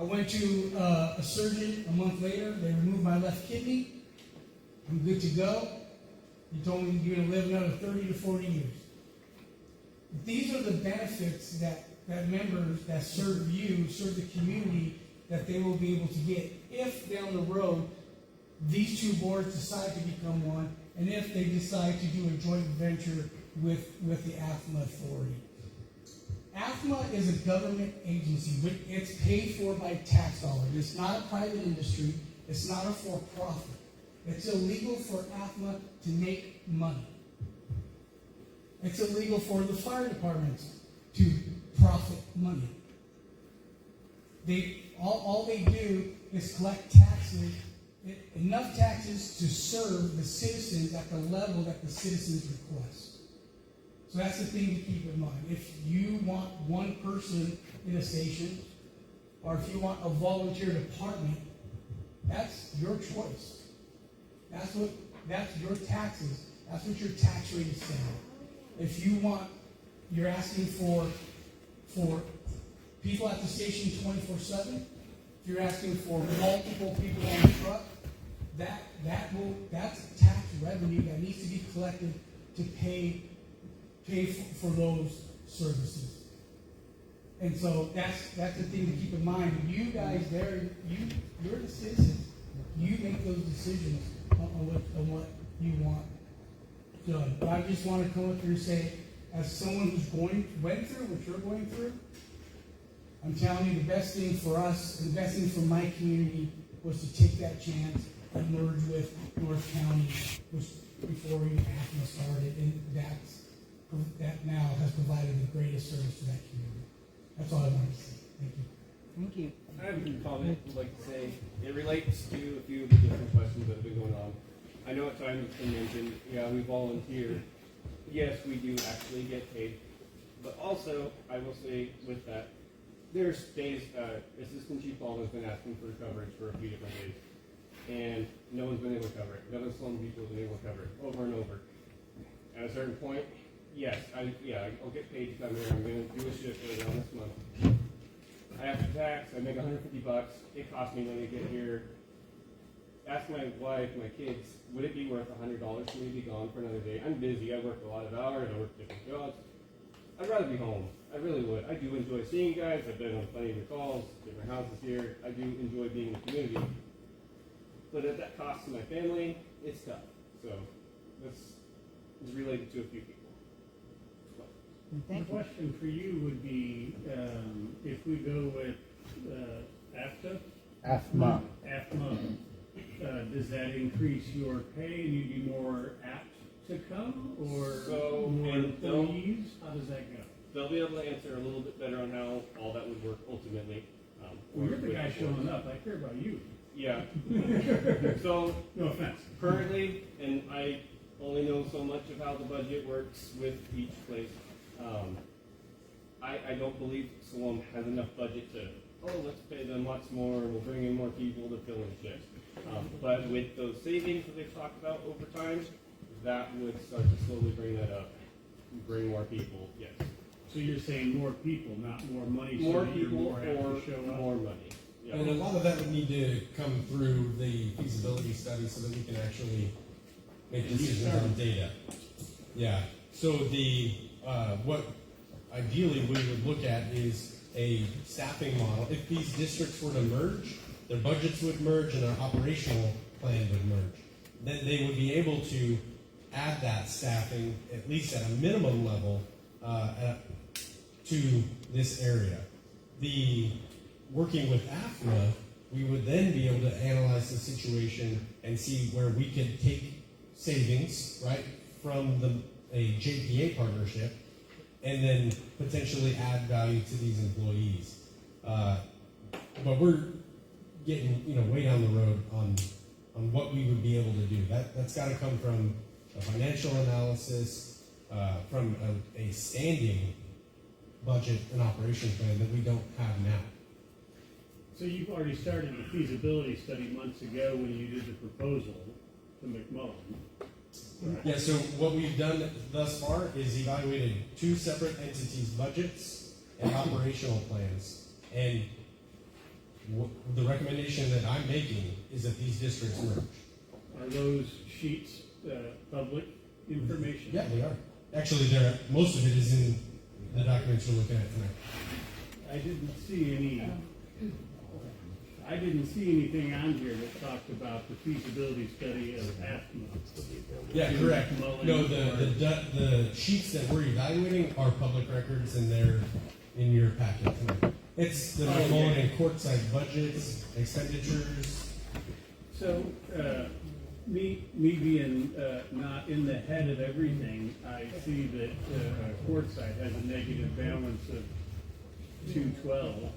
I went to a surgeon a month later. They removed my left kidney. I'm good to go. He told me you're going to live another 30 to 40 years. These are the benefits that members that serve you, serve the community, that they will be able to get if down the road these 2 boards decide to become one, and if they decide to do a joint venture with the AFMA authority. AFMA is a government agency. It's paid for by tax dollars. It's not a private industry. It's not a for-profit. It's illegal for AFMA to make money. It's illegal for the fire departments to profit money. All they do is collect taxes, enough taxes to serve the citizens at the level that the citizens request. So that's the thing to keep in mind. If you want one person in a station, or if you want a volunteer department, that's your choice. That's your taxes. That's what your tax rate is set at. If you're asking for people at the station 24/7, if you're asking for multiple people on the truck, that's tax revenue that needs to be collected to pay for those services. And so that's the thing to keep in mind. You guys you're the citizens. You make those decisions on what you want done. But I just want to come up here and say, as someone who's went through what you're going through, I'm telling you, the best thing for us, and the best thing for my community, was to take that chance and merge with North County, which before we AFMA started, and that's that now has provided the greatest service to that community. That's all I wanted to say. Thank you. Thank you. I have a comment I'd like to say. It relates to a few of the different questions that have been going on. I know at times it's been mentioned, yeah, we volunteer. Yes, we do actually get paid. But also, I will say with that, there's days, Assistant Chief Baldwin's been asking for coverage for a few different days. And no one's been able to cover it. None of the Salome people have been able to cover it over and over. At a certain point, yes, I'll get paid to come here. I'm going to do a shift later on this month. I have to tax. I make $150. It costs me when I get here. Ask my wife, my kids, would it be worth $100 for me to be gone for another day? I'm busy. I work a lot of hours. I work different jobs. I'd rather be home. I really would. I do enjoy seeing you guys. I've been on plenty of your calls, different houses here. I do enjoy being in the community. But at that cost to my family, it's tough. So that's related to a few people. Thank you. The question for you would be, if we go with AFTA, AFMA, does that increase your pay and you'd be more apt to come, or more employees? How does that go? They'll be able to answer a little bit better on how all that would work ultimately. Well, you're the guy showing up. I care about you. Yeah. So, no offense. Currently, and I only know so much of how the budget works with each place. I don't believe Salome has enough budget to, let's pay them lots more, and we'll bring in more people to fill in shifts. But with those savings that they've talked about over time, that would start to slowly bring that up, bring more people, yes. So you're saying more people, not more money, more so people more or to show up? more money. Yeah. And a lot of that would need to come through the feasibility study so that we can actually make decisions on data. Yeah. So the what ideally we would look at is a staffing model. If these districts were to merge, their budgets would merge and their operational plan would merge. Then they would be able to add that staffing, at least at a minimum level, to this area. Working with AFMA, we would then be able to analyze the situation and see where we could take savings, right, from a JPA partnership, and then potentially add value to these employees. But we're getting, way down the road on what we would be able to do. That's got to come from a financial analysis, from a standing budget and operation plan that we don't have now. So you've already started the feasibility study months ago when you did the proposal to McMullen. Right? Yeah, so what we've done thus far is evaluated two separate entities' budgets and operational plans. And the recommendation that I'm making is that these districts merge. Are those sheets public information? Yeah, they are. Actually, most of it is in the documents you're looking at tonight. I didn't see anything on here that talked about the feasibility study of AFMA. Yeah, correct. No, the sheets that we're evaluating are public records, and they're in your packet tonight. It's the McMullen and Quartzsite budgets, expenditures. So, me being not in the head of everything, I see that Quartzsite has a negative balance of 212,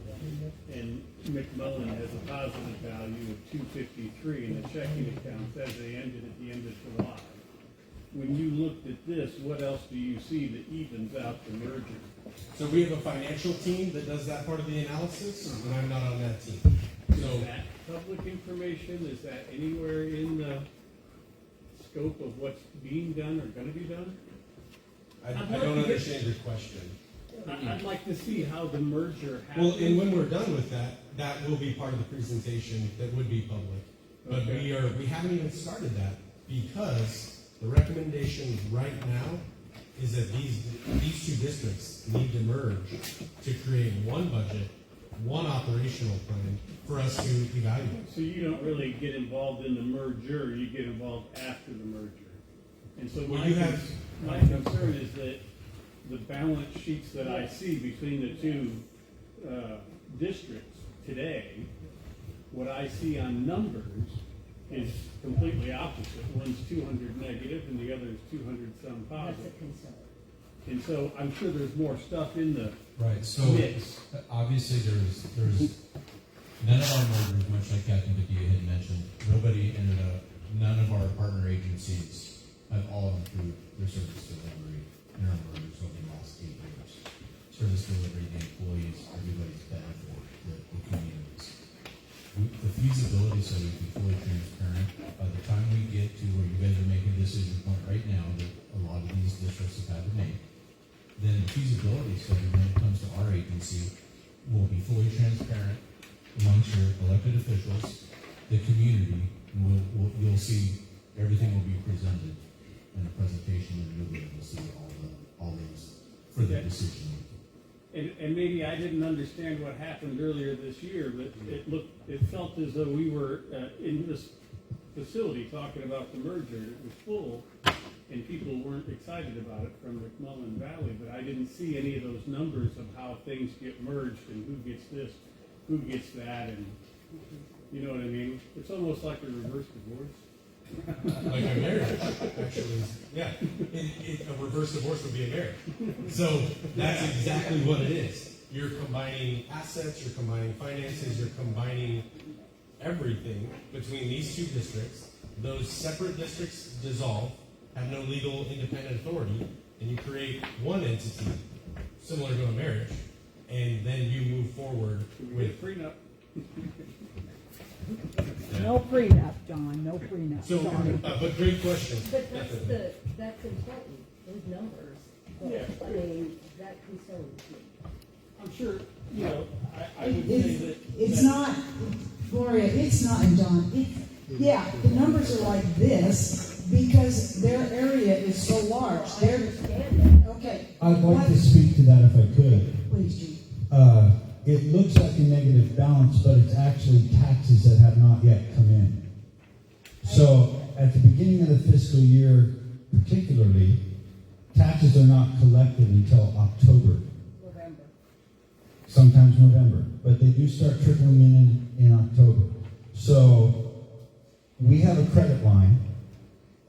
and McMullen has a positive value of 253 in the checking accounts as they ended at the end of July. When you looked at this, what else do you see that evens out the merger? So we have a financial team that does that part of the analysis, and I'm not on that team. So is that public information? Is that anywhere in the scope of what's being done or going to be done? I don't understand your question. I'd like to see how the merger happens. Well, and when we're done with that, that will be part of the presentation that would be public. But we haven't even started that because the recommendation right now is that these two districts need to merge to create one budget, one operational plan for us to evaluate. So you don't really get involved in the merger, you get involved after the merger. And so my concern is that the balance sheets that I see between the two districts today, what I see on numbers is completely opposite. One's 200 negative and the other is 200 some positive. That's a concern. And so I'm sure there's more stuff in the Right, so mix. obviously there's none of our mergers, much like Captain Padilla had mentioned, none of our partner agencies have all improved their service delivery in our mergers over the last 8 years. Service delivery, the employees, everybody's better for the communities. The feasibility study, to be fully transparent, by the time we get to where you guys are making a decision point right now that a lot of these districts have had to make, then the feasibility study, when it comes to our agency, will be fully transparent amongst your elected officials, the community, and you'll see everything will be presented in a presentation, and you'll be able to see all those for the decision. And maybe I didn't understand what happened earlier this year, but it felt as though we were in this facility talking about the merger. It was full, and people weren't excited about it from McMullen Valley, but I didn't see any of those numbers of how things get merged and who gets this, who gets that, and you know what I mean? It's almost like a reverse divorce. Like a marriage, actually. Yeah. A reverse divorce would be a marriage. So that's exactly what it is. You're combining assets, you're combining finances, you're combining everything between these two districts. Those separate districts dissolve, have no legal independent authority, and you create one entity similar to a marriage, and then you move forward with prenup. No prenup, John, no prenup. So, but great question. But that's important, those numbers. Yeah. I mean, that concerns me. I'm sure, you know, I would say that. It's not, Gloria, it's not, and John, yeah, the numbers are like this because their area is so large. I understand that. Okay. I'd like to speak to that if I could. Please, Gene. It looks like a negative balance, but it's actually taxes that have not yet come in. So at the beginning of the fiscal year, particularly, taxes are not collected until October. November. Sometimes November, but they do start trickling in October. So we have a credit line,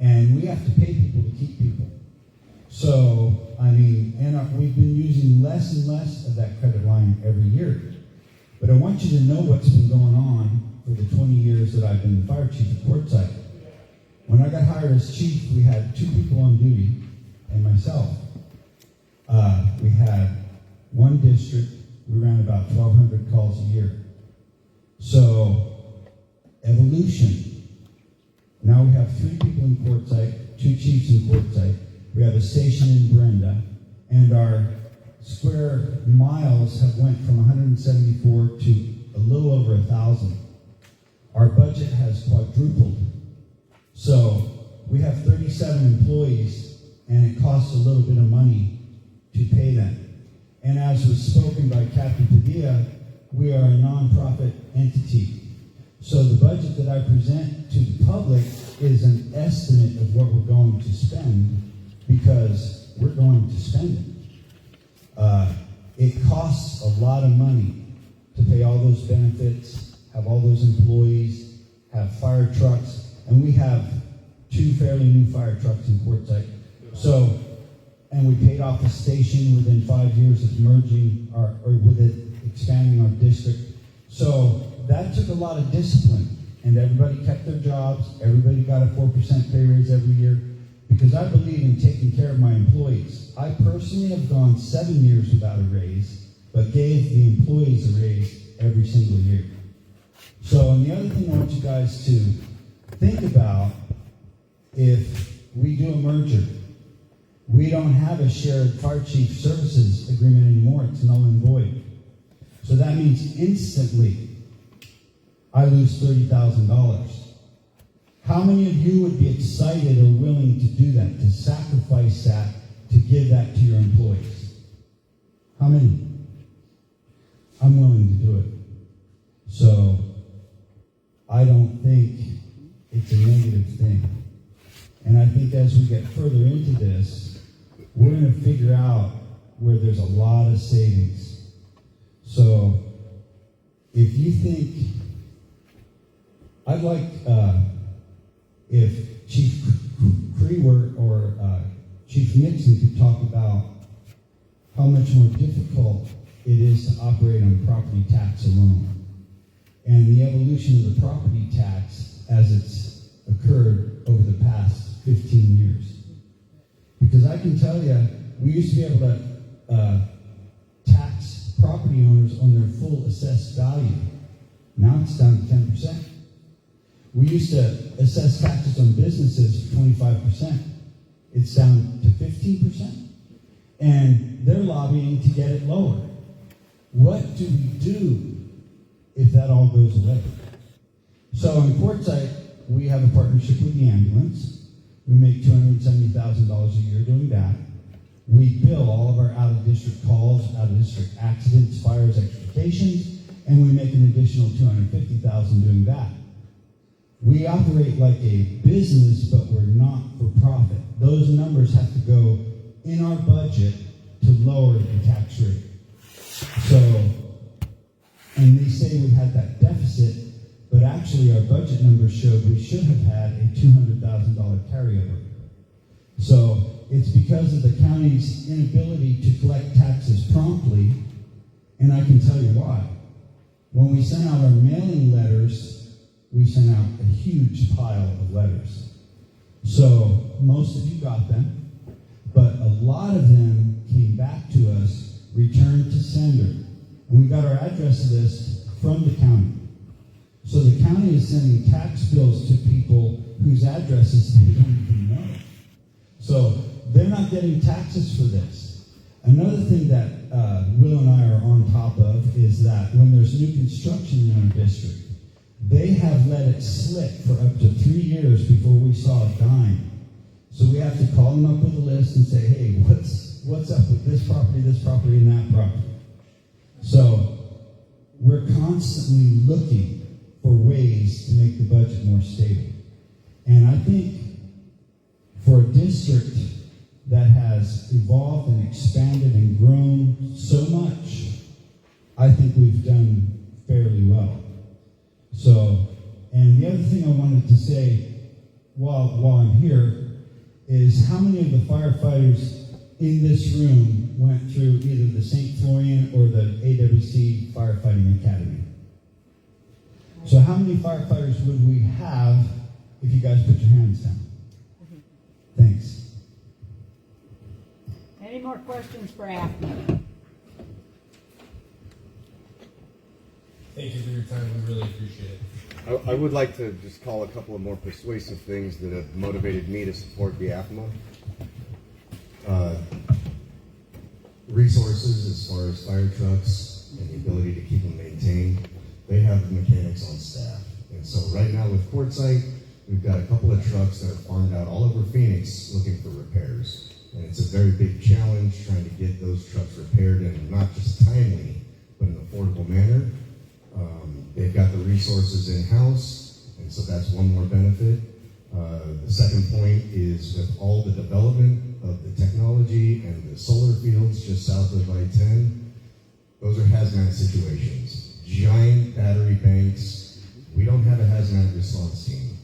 and we have to pay people to keep people. So, I mean, we've been using less and less of that credit line every year. But I want you to know what's been going on for the 20 years that I've been the fire chief at Quartzsite. When I got hired as chief, we had 2 people on duty and myself. We had one district. We ran about 1,200 calls a year. So, evolution. Now we have 3 people in Quartzsite, 2 chiefs in Quartzsite. We have a station in Brenda, and our square miles have went from 174 to a little over 1,000. Our budget has quadrupled. So we have 37 employees, and it costs a little bit of money to pay them. And as was spoken by Captain Padilla, we are a nonprofit entity. So the budget that I present to the public is an estimate of what we're going to spend, because we're going to spend it. It costs a lot of money to pay all those benefits, have all those employees, have fire trucks, and we have 2 fairly new fire trucks in Quartzsite. So, and we paid off the station within 5 years of merging, or with it expanding our district. So that took a lot of discipline, and everybody kept their jobs. Everybody got a 4% pay raise every year, because I believe in taking care of my employees. I personally have gone 7 years without a raise, but gave the employees a raise every single year. So, and the other thing I want you guys to think about, if we do a merger, we don't have a shared fire chief services agreement anymore. It's null and void. So that means instantly I lose $30,000. How many of you would be excited or willing to do that, to sacrifice that, to give that to your employees? How many? I'm willing to do it. So I don't think it's a negative thing. And I think as we get further into this, we're going to figure out where there's a lot of savings. So if you think, I'd like, if Chief Crewer or Chief Nixon could talk about how much more difficult it is to operate on property tax alone, and the evolution of the property tax as it's occurred over the past 15 years. Because I can tell you, we used to be able to tax property owners on their full assessed value. Now it's down to 10%. We used to assess taxes on businesses for 25%. It's down to 15%. And they're lobbying to get it lower. What do we do if that all goes away? So in Quartzsite, we have a partnership with the ambulance. We make $270,000 a year doing that. We bill all of our out-of-district calls, out-of-district accidents, fires, extrications, and we make an additional $250,000 doing that. We operate like a business, but we're not for profit. Those numbers have to go in our budget to lower the tax rate. So, and they say we had that deficit, but actually our budget numbers showed we should have had a $200,000 carryover. So it's because of the county's inability to collect taxes promptly, and I can tell you why. When we sent out our mailing letters, we sent out a huge pile of letters. So most of you got them, but a lot of them came back to us, returned to sender. And we got our address list from the county. So the county is sending tax bills to people whose addresses they don't even know. So they're not getting taxes for this. Another thing that Will and I are on top of is that when there's new construction in our district, they have let it slip for up to 3 years before we saw a dime. So we have to call them up with a list and say, hey, what's up with this property, and that property? So we're constantly looking for ways to make the budget more stable. And I think for a district that has evolved and expanded and grown so much, I think we've done fairly well. So, and the other thing I wanted to say while I'm here is how many of the firefighters in this room went through either the St. Florian or the AWC Firefighting Academy? So how many firefighters would we have if you guys put your hands down? Thanks. Any more questions for AFNA? Thank you for your time. We really appreciate it. I would like to just call a couple of more persuasive things that have motivated me to support the AFMA. Resources as far as fire trucks and the ability to keep them maintained. They have mechanics on staff. And so right now with Quartzsite, we've got a couple of trucks that are farmed out all over Phoenix looking for repairs. And it's a very big challenge trying to get those trucks repaired in not just timely, but an affordable manner. They've got the resources in-house, and so that's one more benefit. The second point is with all the development of the technology and the solar fields just south of I-10, those are hazmat situations. Giant battery banks. We don't have a hazmat response team.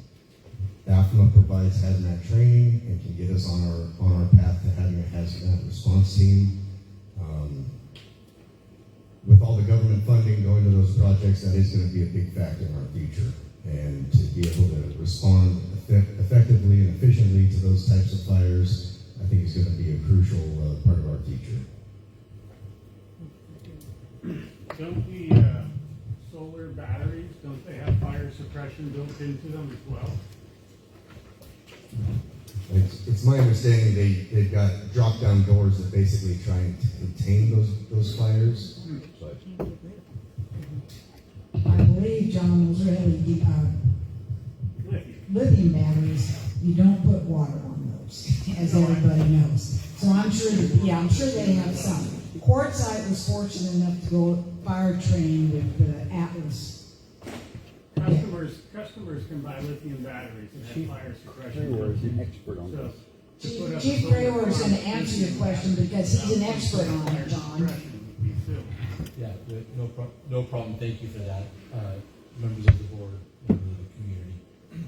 AFMA provides hazmat training and can get us on our path to having a hazmat response team. With all the government funding going to those projects, that is going to be a big factor in our future. And to be able to respond effectively and efficiently to those types of fires, I think is going to be a crucial part of our future. Don't the solar batteries, don't they have fire suppression built into them as well? It's my understanding they've got drop-down doors that basically try and contain those fires. But I believe, John, those are LED lithium batteries. You don't put water on those, as everybody knows. So I'm sure they have some. Quartzsite was fortunate enough to go fire train with the Atlas. Customers can buy lithium batteries and have fire suppression. Trevor is an expert on this. Chief Kramer is going to answer your question because he's an expert on it, John. Yeah, no problem. Thank you for that, members of the board, members of the community.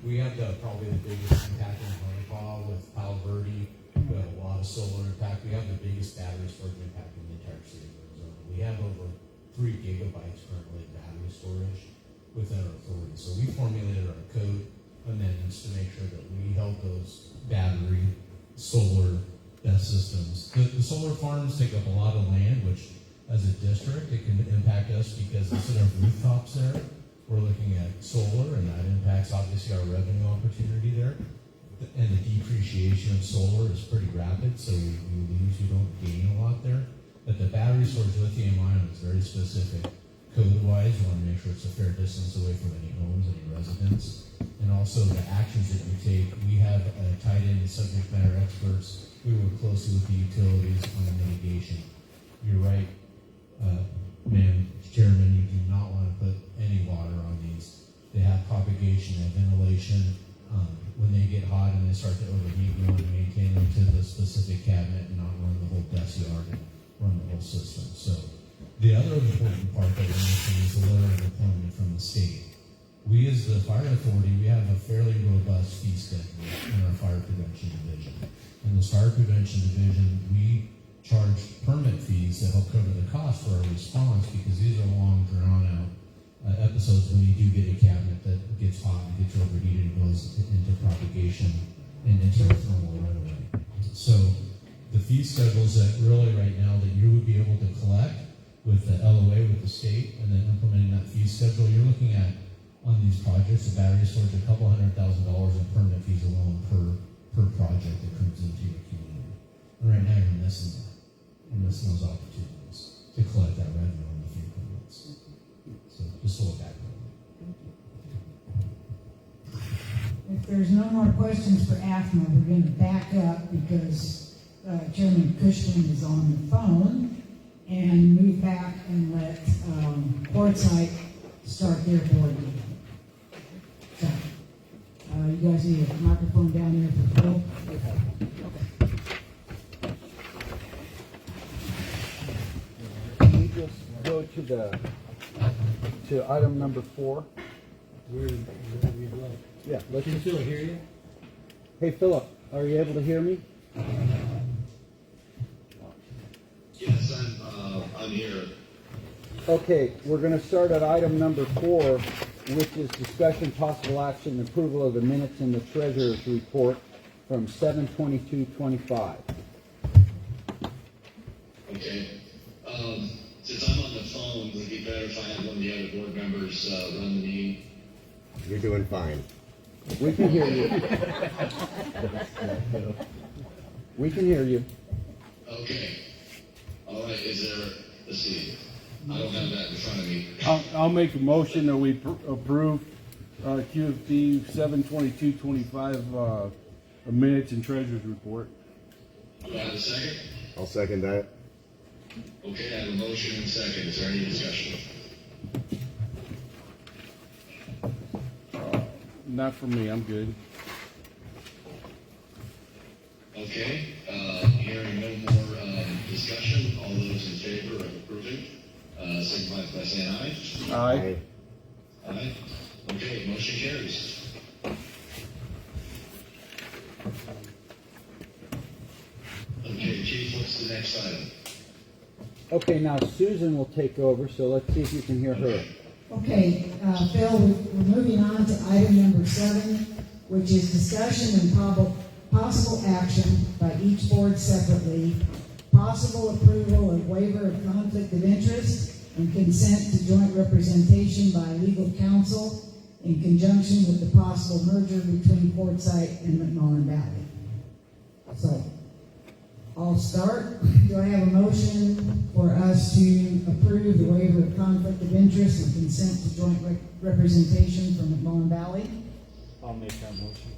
We have probably the biggest impact in Honeypaw with Palo Verde. We have a lot of solar impact. We have the biggest battery storage impact in the State of Arizona. We have over 3 gigabytes currently of battery storage within our authority. So we formulated our code amendments to make sure that we held those battery, solar, BESS systems. The solar farms take up a lot of land, which as a district, it can impact us because instead of rooftops there, we're looking at solar, and that impacts obviously our revenue opportunity there. And the depreciation of solar is pretty rapid, so we lose, we don't gain a lot there. But the battery storage lithium ion is very specific. Code-wise, we want to make sure it's a fair distance away from any homes, any residents. And also the actions that we take, we have tied in subject matter experts. We work closely with the utilities on the mitigation. You're right, Chairman, you do not want to put any water on these. They have propagation and ventilation. When they get hot and they start to overheat, we want to maintain them to the specific cabinet and not run the whole yard and run the whole system. So the other important part that we're missing is the letter of deployment from the state. We as the fire authority, we have a fairly robust fee schedule in our fire prevention division. In this fire prevention division, we charge permit fees that help cover the cost for our response because these are long, drawn-out episodes when you do get a cabinet that gets hot and gets overheated and goes into propagation and into a thermal runaway. So the fee schedules that really right now that you would be able to collect with the LOA, with the state, and then implementing that fee schedule, you're looking at on these projects, the battery storage, a couple $100,000 in permit fees alone per project that comes into your community. And right now you're missing that. You're missing those opportunities to collect that revenue on the fee permits. So just a little background. If there's no more questions for AFMA, we're going to back up because Chairman Cushman is on the phone and move back and let Quartzsite start their board meeting. So, you guys need a microphone down here for Phil? Can we just go to item number 4? Where you'd like. Yeah, let's Can just. Phil hear you? Hey, Philip, are you able to hear me? Yes, I'm here. Okay, we're going to start at item number 4, which is discussion, possible action, and approval of the minutes in the treasurer's report from 7/22/25. Okay. Since I'm on the phone, would it be better if I had one of the other board members run the meeting? You're doing fine. We can hear you. We can hear you. Okay. All right. Let's see. I don't have that in front of me. I'll make a motion that we approve QFD 7/22/25 minutes and treasurer's report. Do I have a second? I'll second that. Okay, I have a motion and a second. Is there any discussion? Not for me, I'm good. Okay. Hearing no more discussion, all those in favor of approving, signify by saying aye. Aye. Aye. Okay, motion carries. Okay, Chief, what's the next item? Okay, now Susan will take over, so let's see if you can hear her. Okay, Phil, we're moving on to item number 7, which is discussion and possible action by each board separately, possible approval of waiver of conflict of interest, and consent to joint representation by legal counsel in conjunction with the possible merger between Quartzsite and McMullen Valley. So, I'll start. Do I have a motion for us to approve the waiver of conflict of interest and consent to joint representation from McMullen Valley? I'll make that motion.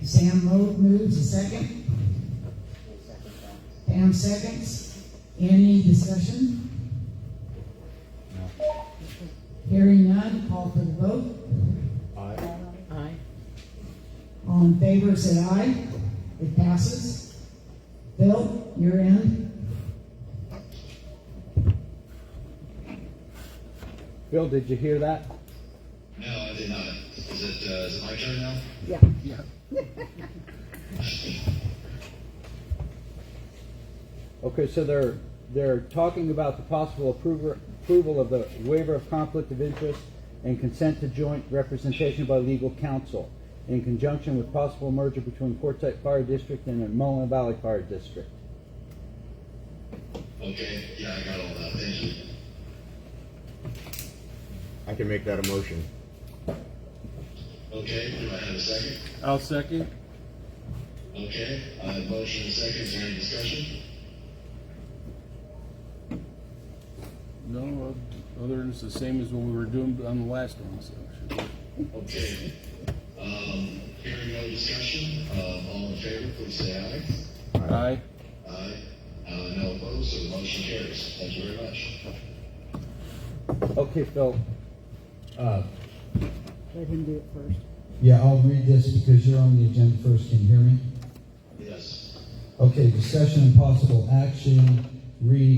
Sam moves, a second. Pam seconds. Any discussion? No. Hearing none, call for the vote. Aye. Aye. All in favor, say aye. It passes. Bill, you're in. Phil, did you hear that? No, I did not. Is it my turn now? Yeah. Okay, so there they're talking about the possible approval of the waiver of conflict of interest and consent to joint representation by legal counsel in conjunction with possible merger between Quartzsite Fire District and McMullen Valley Fire District. Okay, yeah, I got all that, thank you. I can make that a motion. Okay, do I have a second? I'll second. Okay, I have motion and second, is there any discussion? No, other than it's the same as what we were doing on the last one, so. Okay, hearing no discussion, all in favor, please say aye. Aye. Aye. No opposed, so the motion carries. Thank you very much. Okay, Phil. Let him do it first. Yeah, I'll read this because you're on the agenda first. Can you hear me? Yes. Okay, discussion and possible action.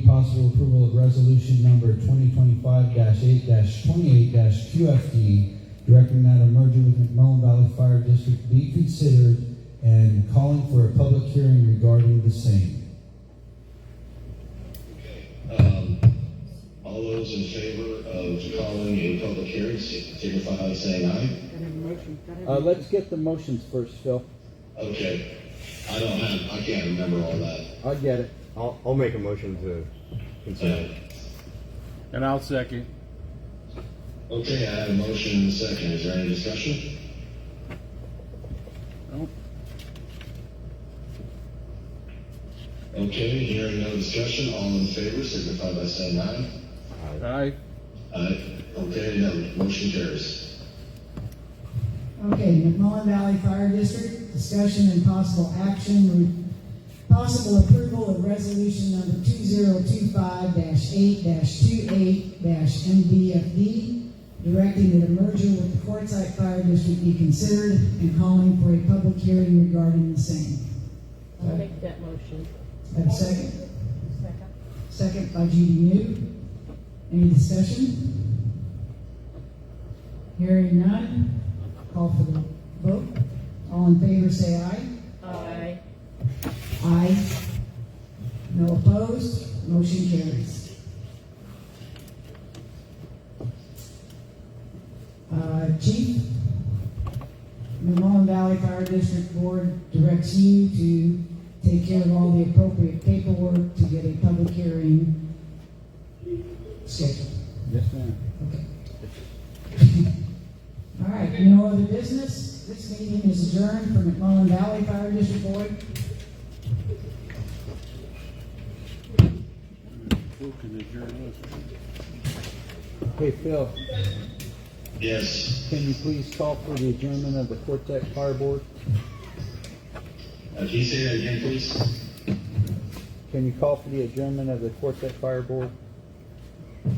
Possible approval of resolution number 2025-8-28-QFD, directing that a merger with McMullen Valley Fire District be considered and calling for a public hearing regarding the same. All those in favor of calling a public hearing, signify by saying aye. Let's get the motions first, Phil. Okay. I can't remember all that. I get it. I'll make a motion to consider. And I'll second. Okay, I have a motion and a second. Is there any discussion? Nope. Okay, hearing no discussion, all in favor, signify by saying aye. Aye. Aye. Okay, no, motion carries. Okay, McMullen Valley Fire District, discussion and possible action, possible approval of resolution number 2025-8-28-NBFD, directing that a merger with the Quartzsite Fire District be considered and calling for a public hearing regarding the same. I'll make that motion. Have a second? Second. Second by Judy New. Any discussion? Hearing none, call for the vote. All in favor say aye. Aye. Aye. No opposed, motion carries. Chief, McMullen Valley Fire District Board directs you to take care of all the appropriate paperwork to get a public hearing scheduled. Yes, ma'am. Okay. All right, no other business. This meeting is adjourned for McMullen Valley Fire District Board. Phil can adjourn us. Hey, Phil, Yes. can you please call for the adjournment of the Quartzsite Fire Board? Can you say that again, please? Can you call for the adjournment of the Quartzsite Fire Board?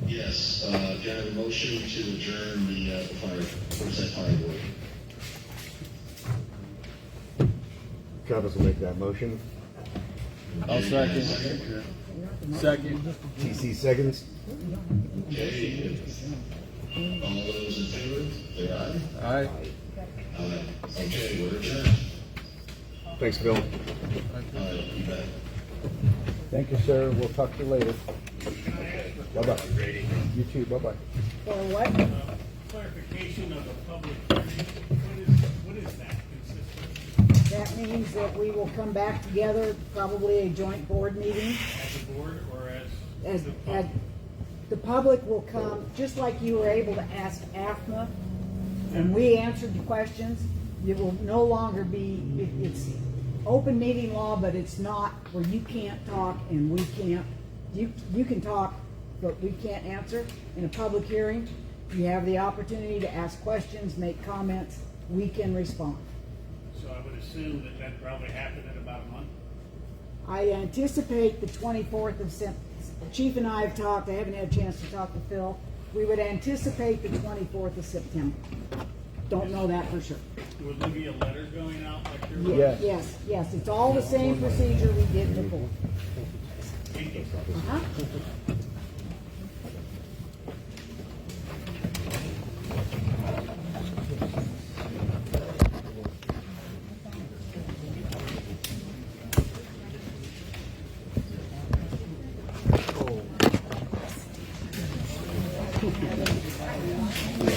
Yes. Can I have a motion to adjourn the Quartzsite Fire Board? Travis will make that motion. I'll second. Second. TC seconds. Okay. All those in favor, say aye. Aye. Aye. Okay, we're adjourned. Thanks, Phil. You bet. Thank you, sir. We'll talk to you later. Bye-bye. You too. Bye-bye. For what? Clarification of the public hearing, what is that consist of? That means that we will come back together, probably a joint board meeting. As a board or as? The public will come, just like you were able to ask AFMA, and we answered the questions. It will no longer be, it's open meeting law, but it's not where you can't talk and we can't. You can talk, but we can't answer. In a public hearing, you have the opportunity to ask questions, make comments, we can respond. So I would assume that that probably happened in about a month? I anticipate the 24th of September. Chief and I have talked, I haven't had a chance to talk to Phil. We would anticipate the 24th of September. Don't know that for sure. Will there be a letter going out like there was? Yes, it's all the same procedure we did before. Thank you. Uh-huh. Aye.